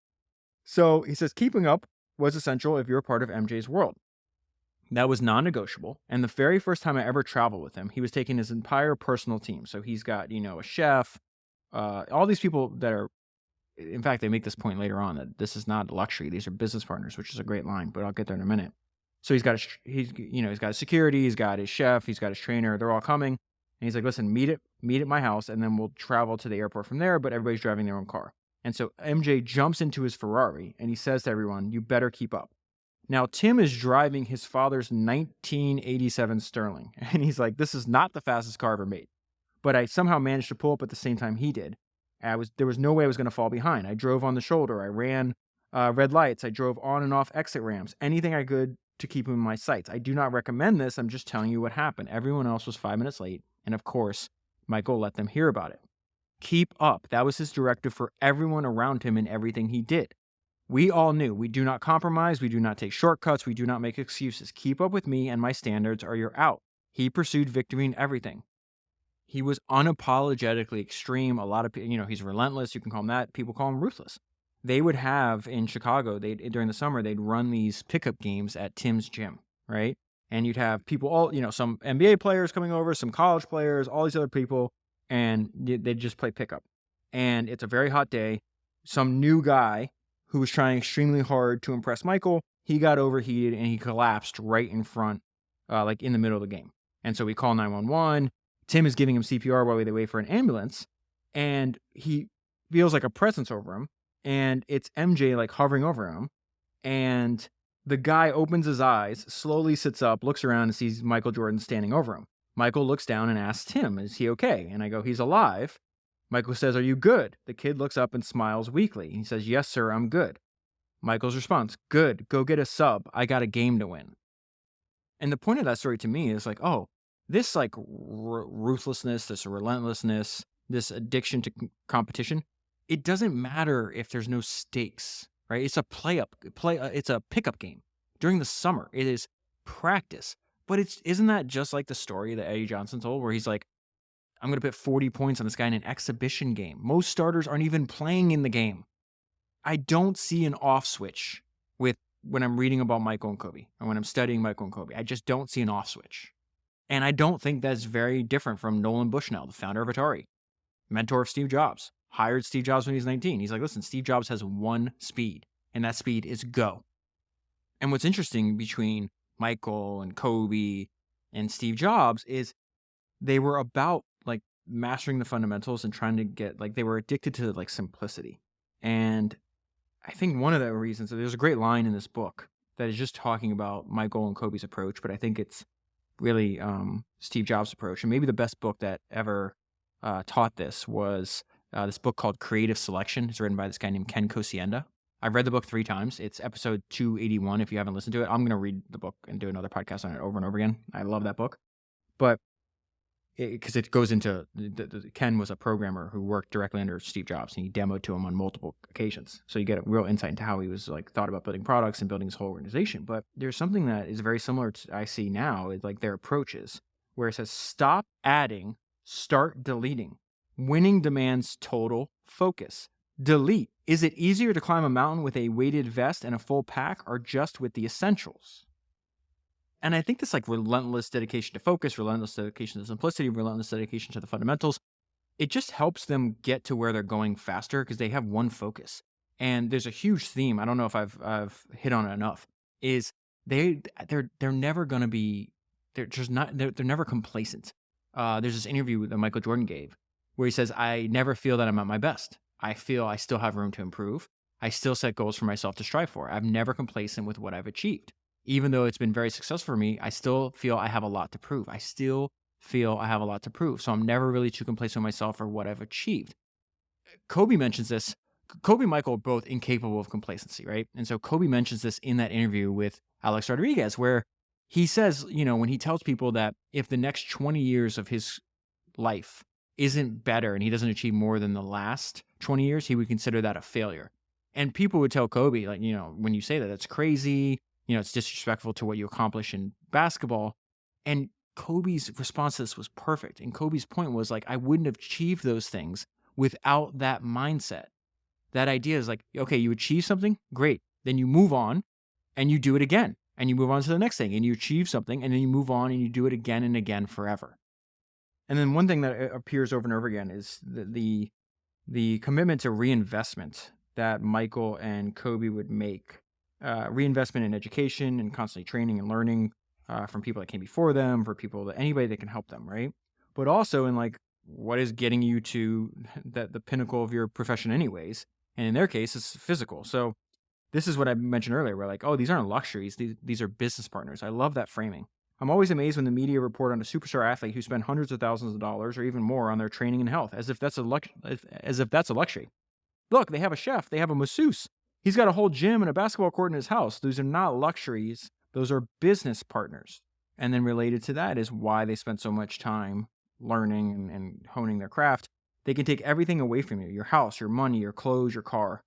so he says, keeping up was essential if you're a part of MJ's world. That was non-negotiable. And the very first time I ever traveled with him, he was taking his entire personal team. So he's got, a chef, all these people that are, in fact, they make this point later on that this is not a luxury. These are business partners, which is a great line, but I'll get there in a minute. So he's got he's got his security, he's got his chef, he's got his trainer. They're all coming, and he's like, "Listen, meet at my house, and then we'll travel to the airport from there. But everybody's driving their own car." And so MJ jumps into his Ferrari, and he says to everyone, "You better keep up." Now Tim is driving his father's 1987 Sterling, and he's like, "This is not the fastest car ever made." But I somehow managed to pull up at the same time he did. There was no way I was going to fall behind. I drove on the shoulder. I ran red lights. I drove on and off exit ramps. Anything I could to keep him in my sights. I do not recommend this. I'm just telling you what happened. Everyone else was 5 minutes late, and of course, Michael let them hear about it. Keep up. That was his directive for everyone around him in everything he did. We all knew we do not compromise. We do not take shortcuts. We do not make excuses. Keep up with me and my standards, or you're out. He pursued victory in everything. He was unapologetically extreme. A lot of people, he's relentless. You can call him that. People call him ruthless. They would have in Chicago, during the summer, they'd run these pickup games at Tim's gym, right? And you'd have people some NBA players coming over, some college players, all these other people, and they'd just play pickup. And it's a very hot day. Some new guy who was trying extremely hard to impress Michael, he got overheated and he collapsed right in front, like in the middle of the game. And so we call 911. Tim is giving him CPR while they wait for an ambulance, and he feels like a presence over him, and it's MJ like hovering over him, and the guy opens his eyes, slowly sits up, looks around, and sees Michael Jordan standing over him. Michael looks down and asks Tim, "Is he okay?" And I go, "He's alive." Michael says, "Are you good?" The kid looks up and smiles weakly. He says, "Yes, sir, I'm good." Michael's response, "Good, go get a sub. I got a game to win." And the point of that story to me is like, oh, this like ruthlessness, this relentlessness, this addiction to competition, it doesn't matter if there's no stakes, right? It's a it's a pickup game during the summer. It is practice, but isn't that just like the story that Eddie Johnson told, where he's like, "I'm going to put 40 points on this guy in an exhibition game." Most starters aren't even playing in the game. I don't see an off switch when I'm reading about Michael and Kobe, and when I'm studying Michael and Kobe. I just don't see an off switch. And I don't think that's very different from Nolan Bushnell, the founder of Atari, mentor of Steve Jobs, hired Steve Jobs when he was 19. He's like, "Listen, Steve Jobs has one speed, and that speed is go." And what's interesting between Michael and Kobe and Steve Jobs is they were about like mastering the fundamentals and trying to get they were addicted to like simplicity. And I think one of the reasons, there's a great line in this book that is just talking about Michael and Kobe's approach, but I think it's really Steve Jobs' approach. And maybe the best book that ever taught this was this book called Creative Selection. It's written by this guy named Ken Kosienda. I've read the book 3 times. It's episode 281 if you haven't listened to it. I'm going to read the book and do another podcast on it over and over again. I love that book. But because it goes into Ken was a programmer who worked directly under Steve Jobs, and he demoed to him on multiple occasions. So you get a real insight into how he was thought about building products and building his whole organization. But there's something that is very similar to I see now is their approaches, where it says stop adding, start deleting. Winning demands total focus. Delete. Is it easier to climb a mountain with a weighted vest and a full pack, or just with the essentials? And I think this relentless dedication to focus, relentless dedication to simplicity, relentless dedication to the fundamentals, it just helps them get to where they're going faster because they have one focus. And there's a huge theme. I don't know if I've hit on it enough. Is they're never going to be they're never complacent. There's this interview that Michael Jordan gave where he says, "I never feel that I'm at my best. I feel I still have room to improve. I still set goals for myself to strive for. I'm never complacent with what I've achieved. Even though it's been very successful for me, I still feel I have a lot to prove. So I'm never really too complacent with myself for what I've achieved." Kobe mentions this. Kobe and Michael are both incapable of complacency, right? And so Kobe mentions this in that interview with Alex Rodriguez, where he says, when he tells people that if the next 20 years of his life isn't better and he doesn't achieve more than the last 20 years, he would consider that a failure. And people would tell Kobe, when you say that, that's crazy. It's disrespectful to what you accomplish in basketball. And Kobe's response to this was perfect. And Kobe's point was I wouldn't have achieved those things without that mindset. That idea is okay, you achieve something, great. Then you move on and you do it again. And you move on to the next thing and you achieve something and then you move on and you do it again and again forever. And then one thing that appears over and over again is the commitment to reinvestment that Michael and Kobe would make reinvestment in education and constantly training and learning from people that came before them, for people that anybody that can help them, right? But also in like what is getting you to the pinnacle of your profession anyways. And in their case, it's physical. So this is what I mentioned earlier. We're like, oh, these aren't luxuries. These are business partners. I love that framing. I'm always amazed when the media report on a superstar athlete who spent hundreds of thousands of dollars or even more on their training and health, as if that's a luxury. Look, they have a chef. They have a masseuse. He's got a whole gym and a basketball court in his house. Those are not luxuries. Those are business partners. And then related to that is why they spend so much time learning and honing their craft. They can take everything away from you, your house, your money, your clothes, your car.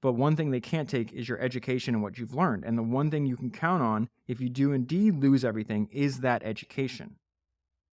But one thing they can't take is your education and what you've learned. And the one thing you can count on if you do indeed lose everything is that education.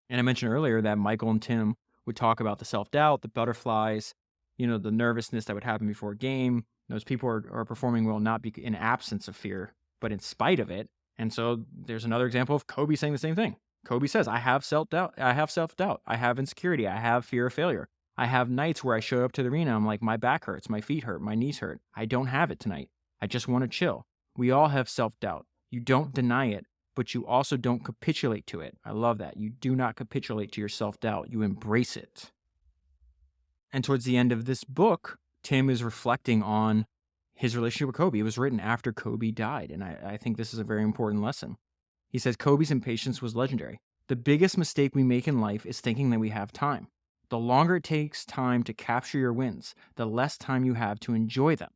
And I mentioned earlier that Michael and Tim would talk about the self-doubt, the butterflies, the nervousness that would happen before a game. Those people are performing well not in absence of fear, but in spite of it. And so there's another example of Kobe saying the same thing. Kobe says, I have self-doubt. I have insecurity. I have fear of failure. I have nights where I show up to the arena. I'm like, my back hurts, my feet hurt, my knees hurt. I don't have it tonight. I just want to chill. We all have self-doubt. You don't deny it, but you also don't capitulate to it. I love that. You do not capitulate to your self-doubt. You embrace it. And towards the end of this book, Tim is reflecting on his relationship with Kobe. It was written after Kobe died, and I think this is a very important lesson. He says, Kobe's impatience was legendary. The biggest mistake we make in life is thinking that we have time. The longer it takes time to capture your wins, the less time you have to enjoy them.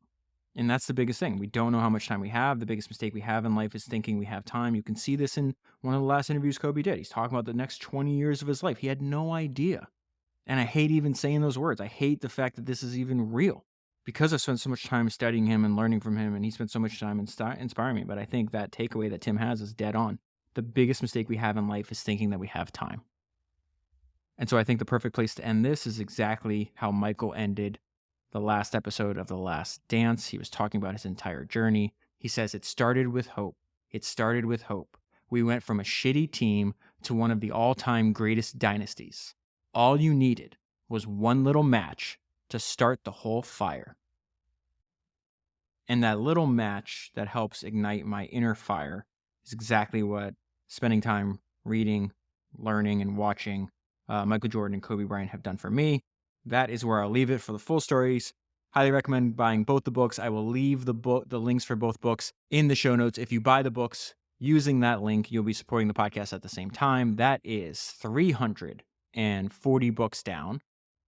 And that's the biggest thing. We don't know how much time we have. The biggest mistake we have in life is thinking we have time. You can see this in one of the last interviews Kobe did. He's talking about the next 20 years of his life. He had no idea. And I hate even saying those words. I hate the fact that this is even real because I've spent so much time studying him and learning from him, and he spent so much time inspiring me. But I think that takeaway that Tim has is dead on. The biggest mistake we have in life is thinking that we have time. And so I think the perfect place to end this is exactly how Michael ended the last episode of The Last Dance. He was talking about his entire journey. He says, it started with hope. It started with hope. We went from a shitty team to one of the all-time greatest dynasties. All you needed was one little match to start the whole fire. And that little match that helps ignite my inner fire is exactly what spending time reading, learning, and watching Michael Jordan and Kobe Bryant have done for me. That is where I'll leave it for the full stories. Highly recommend buying both the books. I will leave the links for both books in the show notes. If you buy the books using that link, you'll be supporting the podcast at the same time. That is 340 books down,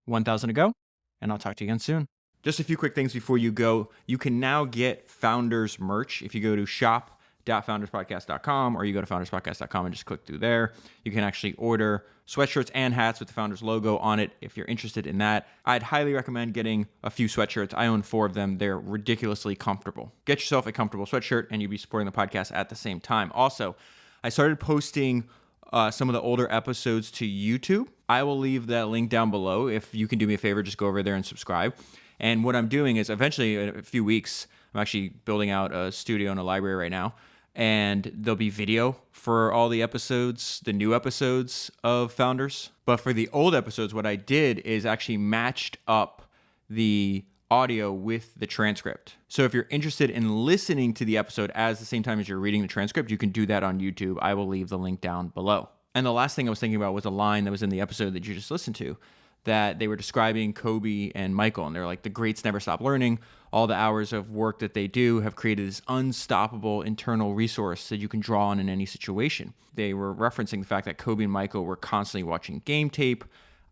1,000 to go, and I'll talk to you again soon. Just a few quick things before you go. You can now get Founders merch if you go to shop.founderspodcast.com or you go to founderspodcast.com and just click through there. You can actually order sweatshirts and hats with the Founders logo on it if you're interested in that. I'd highly recommend getting a few sweatshirts. I own 4 of them. They're ridiculously comfortable. Get yourself a comfortable sweatshirt and you'll be supporting the podcast at the same time. Also, I started posting some of the older episodes to YouTube. I will leave that link down below. If you can do me a favor, just go over there and subscribe. And what I'm doing is eventually in a few weeks, I'm actually building out a studio and a library right now. And there'll be video for all the episodes, the new episodes of Founders. But for the old episodes, what I did is actually matched up the audio with the transcript. So if you're interested in listening to the episode at the same time as you're reading the transcript, you can do that on YouTube. I will leave the link down below. And the last thing I was thinking about was a line that was in the episode that you just listened to, that they were describing Kobe and Michael, and they're like, the greats never stop learning. All the hours of work that they do have created this unstoppable internal resource that you can draw on in any situation. They were referencing the fact that Kobe and Michael were constantly watching game tape.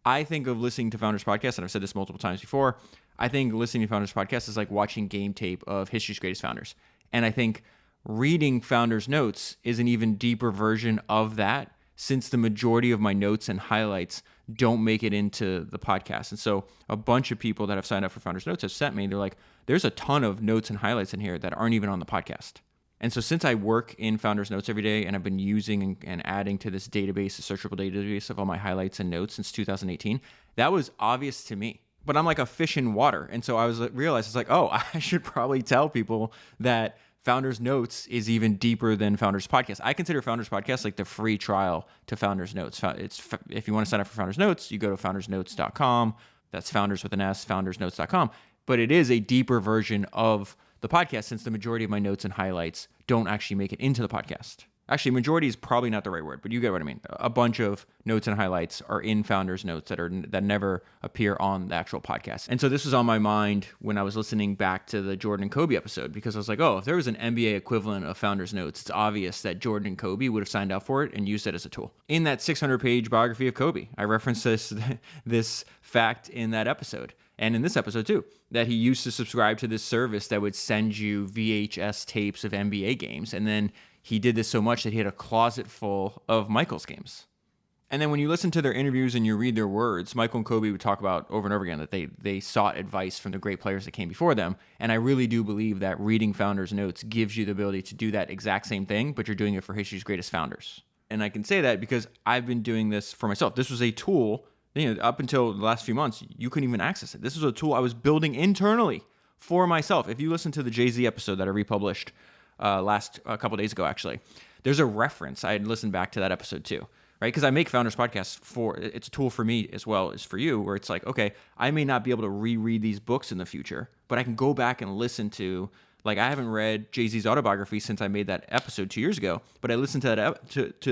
I think of listening to Founders Podcast, and I've said this multiple times before, I think listening to Founders Podcast is like watching game tape of history's greatest founders. And I think reading Founders Notes is an even deeper version of that, since the majority of my notes and highlights don't make it into the podcast. And so a bunch of people that have signed up for Founders Notes have sent me, they're like, there's a ton of notes and highlights in here that aren't even on the podcast. And so since I work in Founders Notes every day and I've been using and adding to this database, a searchable database of all my highlights and notes since 2018, that was obvious to me. But I'm like a fish in water. And so I realized it's like, oh, I should probably tell people that Founders Notes is even deeper than Founders Podcast. I consider Founders Podcast like the free trial to Founders Notes. If you want to sign up for Founders Notes, you go to foundersnotes.com. That's founders with an S, foundersnotes.com. But it is a deeper version of the podcast, since the majority of my notes and highlights don't actually make it into the podcast. Actually, majority is probably not the right word, but you get what I mean. A bunch of notes and highlights are in Founders Notes that never appear on the actual podcast. And so this was on my mind when I was listening back to the Jordan and Kobe episode, because I was like, oh, if there was an NBA equivalent of Founders Notes, it's obvious that Jordan and Kobe would have signed up for it and used it as a tool. In that 600-page biography of Kobe, I referenced this fact in that episode. And in this episode too, that he used to subscribe to this service that would send you VHS tapes of NBA games. And then he did this so much that he had a closet full of Michael's games. And then when you listen to their interviews and you read their words, Michael and Kobe would talk about over and over again that they sought advice from the great players that came before them. And I really do believe that reading Founders Notes gives you the ability to do that exact same thing, but you're doing it for history's greatest founders. And I can say that because I've been doing this for myself. This was a tool, up until the last few months, you couldn't even access it. This was a tool I was building internally for myself. If you listen to the Jay-Z episode that I republished a couple days ago, actually, there's a reference. I had listened back to that episode too, right? Because I make Founders Podcasts it's a tool for me as well as for you, where it's like, okay, I may not be able to reread these books in the future, but I can go back and listen to, like, I haven't read Jay-Z's autobiography since I made that episode 2 years ago, but I listened to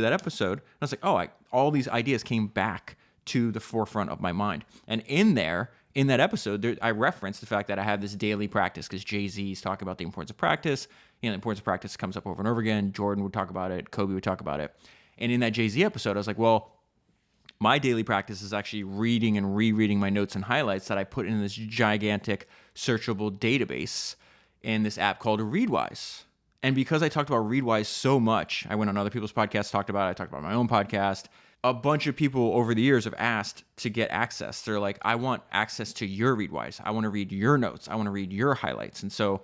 that episode, and I was like, oh, all these ideas came back to the forefront of my mind. And in that episode, I referenced the fact that I have this daily practice, because Jay-Z's talking about the importance of practice. The importance of practice comes up over and over again. Jordan would talk about it. Kobe would talk about it. And in that Jay-Z episode, I was like, well, my daily practice is actually reading and rereading my notes and highlights that I put in this gigantic searchable database in this app called Readwise. And because I talked about Readwise so much, I went on other people's podcasts, talked about it. I talked about my own podcast. A bunch of people over the years have asked to get access. They're like, I want access to your Readwise. I want to read your notes. I want to read your highlights. And so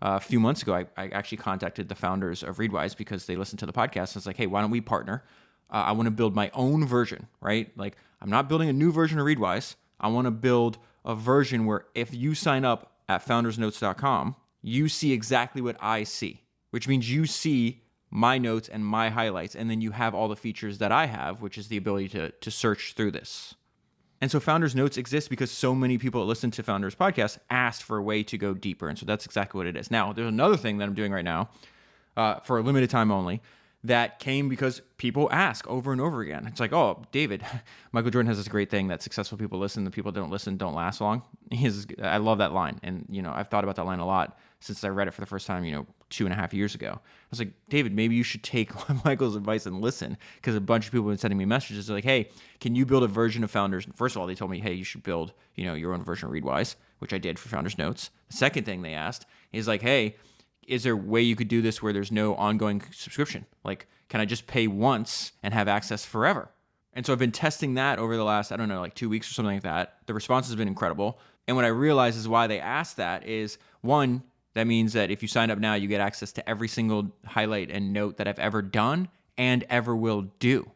a few months ago, I actually contacted the founders of Readwise because they listened to the podcast. I was like, hey, why don't we partner? I want to build my own version, right? Like, I'm not building a new version of Readwise. I want to build a version where if you sign up at foundersnotes.com, you see exactly what I see, which means you see my notes and my highlights, and then you have all the features that I have, which is the ability to search through this. And so Founders Notes exists because so many people that listen to Founders Podcast asked for a way to go deeper, and so that's exactly what it is. Now, there's another thing that I'm doing right now, for a limited time only, that came because people ask over and over again. It's like, oh, David, Michael Jordan has this great thing that successful people listen, the people that don't listen don't last long. I love that line, and I've thought about that line a lot since I read it for the first time, 2.5 years ago. I was like, David, maybe you should take Michael's advice and listen, because a bunch of people have been sending me messages. They're like, hey, can you build a version of Founders? First of all, they told me, hey, you should build, your own version of Readwise, which I did for Founders Notes. The second thing they asked is like, hey, is there a way you could do this where there's no ongoing subscription? Like, can I just pay once and have access forever? And so I've been testing that over the last, 2 weeks or something like that. The response has been incredible. And what I realize is why they asked that is, one, that means that if you sign up now, you get access to every single highlight and note that I've ever done and ever will do.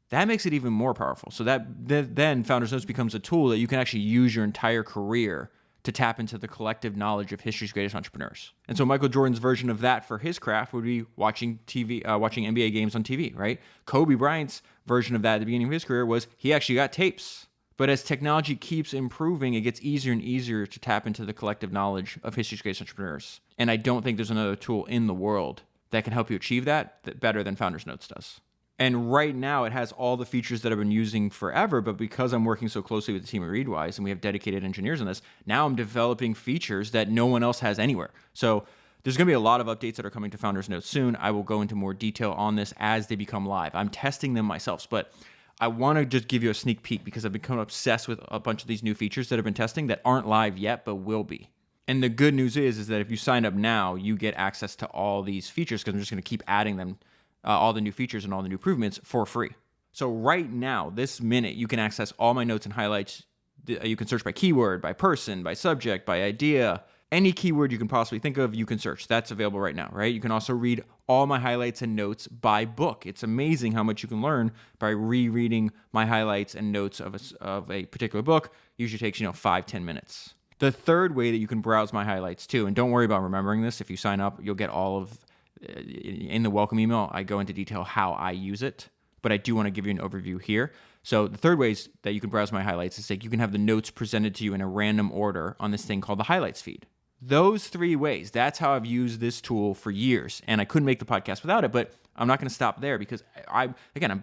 That makes it even more powerful. So then Founders Notes becomes a tool that you can actually use your entire career to tap into the collective knowledge of history's greatest entrepreneurs. And so Michael Jordan's version of that for his craft would be watching NBA games on TV, right? Kobe Bryant's version of that at the beginning of his career was he actually got tapes. But as technology keeps improving, it gets easier and easier to tap into the collective knowledge of history's greatest entrepreneurs. And I don't think there's another tool in the world that can help you achieve that better than Founders Notes does. And right now, it has all the features that I've been using forever, but because I'm working so closely with the team at Readwise and we have dedicated engineers on this, now I'm developing features that no one else has anywhere. So there's going to be a lot of updates that are coming to Founders Notes soon. I will go into more detail on this as they become live. I'm testing them myself, but I want to just give you a sneak peek because I've become obsessed with a bunch of these new features that I've been testing that aren't live yet, but will be. And the good news is that if you sign up now, you get access to all these features because I'm just going to keep adding them, all the new features and all the new improvements for free. So right now, this minute, you can access all my notes and highlights. You can search by keyword, by person, by subject, by idea. Any keyword you can possibly think of, you can search. That's available right now, right? You can also read all my highlights and notes by book. It's amazing how much you can learn by rereading my highlights and notes of a particular book. Usually takes, 5-10 minutes. The third way that you can browse my highlights too, and don't worry about remembering this. If you sign up, you'll get all of, in the welcome email, I go into detail how I use it, but I do want to give you an overview here. So the third ways that you can browse my highlights is like you can have the notes presented to you in a random order on this thing called the highlights feed. Those 3 ways, that's how I've used this tool for years. And I couldn't make the podcast without it, but I'm not going to stop there because I'm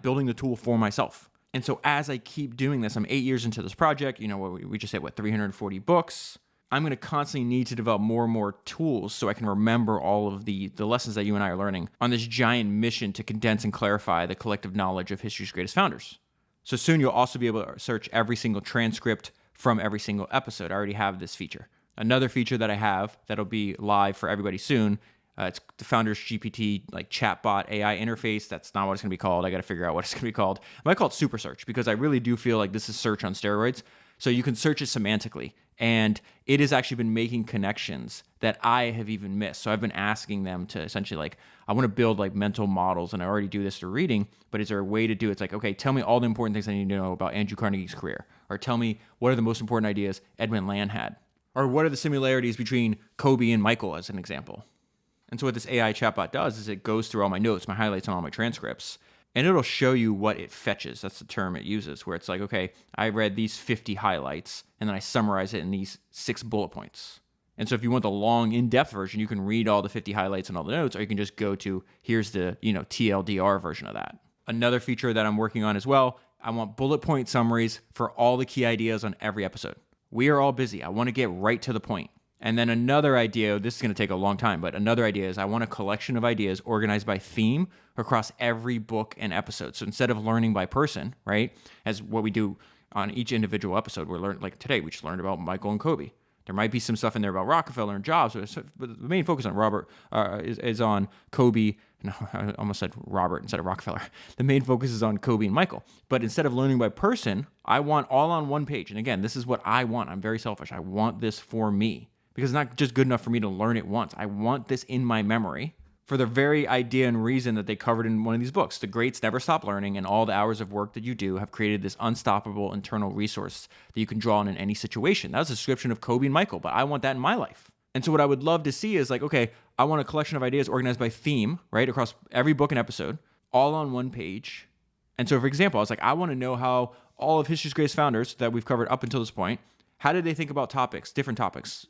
building the tool for myself. And so as I keep doing this, I'm 8 years into this project, we just hit 340 books. I'm going to constantly need to develop more and more tools so I can remember all of the lessons that you and I are learning on this giant mission to condense and clarify the collective knowledge of history's greatest founders. So soon you'll also be able to search every single transcript from every single episode. I already have this feature. Another feature that I have that'll be live for everybody soon, it's the Founders GPT chatbot AI interface. That's not what it's going to be called. I got to figure out what it's going to be called. I might call it Super Search because I really do feel like this is search on steroids. So you can search it semantically. And it has actually been making connections that I have even missed. So I've been asking them to essentially I want to build mental models, and I already do this through reading, but is there a way to do it? It's okay, tell me all the important things I need to know about Andrew Carnegie's career. Or tell me what are the most important ideas Edmund Land had. Or what are the similarities between Kobe and Michael, as an example? And so what this AI chatbot does is it goes through all my notes, my highlights, and all my transcripts, and it'll show you what it fetches. That's the term it uses, where it's okay, I read these 50 highlights, and then I summarize it in these 6 bullet points. And so if you want the long, in-depth version, you can read all the 50 highlights and all the notes, or you can just go to, here's the TLDR version of that. Another feature that I'm working on as well, I want bullet point summaries for all the key ideas on every episode. We are all busy. I want to get right to the point. And then another idea, this is going to take a long time, but another idea is I want a collection of ideas organized by theme across every book and episode. So instead of learning by person, right, as what we do on each individual episode, we're learning, today, we just learned about Michael and Kobe. There might be some stuff in there about Rockefeller and Jobs, but the main focus on Robert is on Kobe. No, I almost said Robert instead of Rockefeller. The main focus is on Kobe and Michael. But instead of learning by person, I want all on one page. And again, this is what I want. I'm very selfish. I want this for me because it's not just good enough for me to learn it once. I want this in my memory for the very idea and reason that they covered in one of these books. The greats never stop learning, and all the hours of work that you do have created this unstoppable internal resource that you can draw on in any situation. That was a description of Kobe and Michael, but I want that in my life. And so what I would love to see is okay, I want a collection of ideas organized by theme, right, across every book and episode, all on one page. And so, for example, I was I want to know how all of history's greatest founders that we've covered up until this point, how did they think about different topics,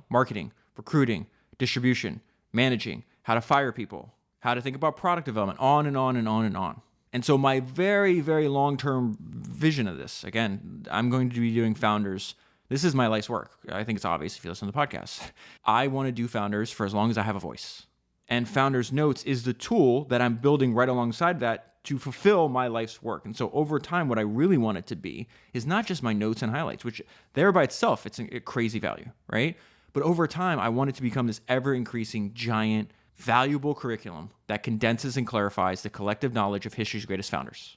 marketing, recruiting, distribution, managing, how to fire people, how to think about product development, on and on and on and on. And so my very, very long-term vision of this, again, I'm going to be doing founders. This is my life's work. I think it's obvious if you listen to the podcast. I want to do founders for as long as I have a voice. And Founders Notes is the tool that I'm building right alongside that to fulfill my life's work. And so over time, what I really want it to be is not just my notes and highlights, which there by itself, it's a crazy value, right? But over time, I want it to become this ever-increasing, giant, valuable curriculum that condenses and clarifies the collective knowledge of history's greatest founders.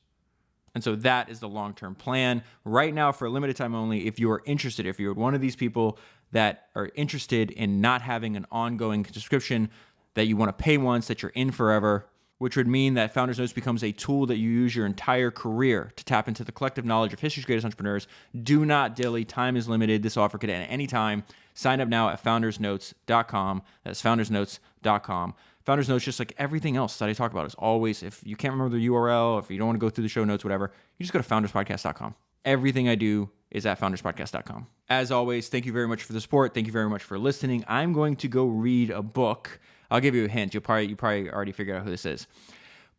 And so that is the long-term plan. Right now, for a limited time only, if you are interested, if you're one of these people that are interested in not having an ongoing subscription, that you want to pay once, that you're in forever, which would mean that Founders Notes becomes a tool that you use your entire career to tap into the collective knowledge of history's greatest entrepreneurs. Do not dilly. Time is limited. This offer could end at any time. Sign up now at foundersnotes.com. That's foundersnotes.com. Founders Notes, just like everything else that I talk about, is always, if you can't remember the URL, if you don't want to go through the show notes, whatever, you just go to founderspodcast.com. Everything I do is at founderspodcast.com. As always, thank you very much for the support. Thank you very much for listening. I'm going to go read a book. I'll give you a hint. You probably already figured out who this is.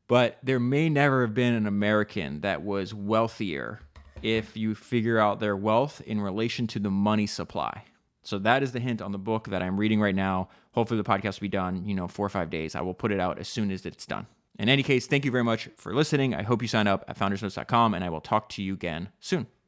But there may never have been an American that was wealthier if you figure out their wealth in relation to the money supply. So that is the hint on the book that I'm reading right now. Hopefully the podcast will be done, 4 or 5 days. I will put it out as soon as it's done. In any case, thank you very much for listening. I hope you sign up at foundersnotes.com, and I will talk to you again soon.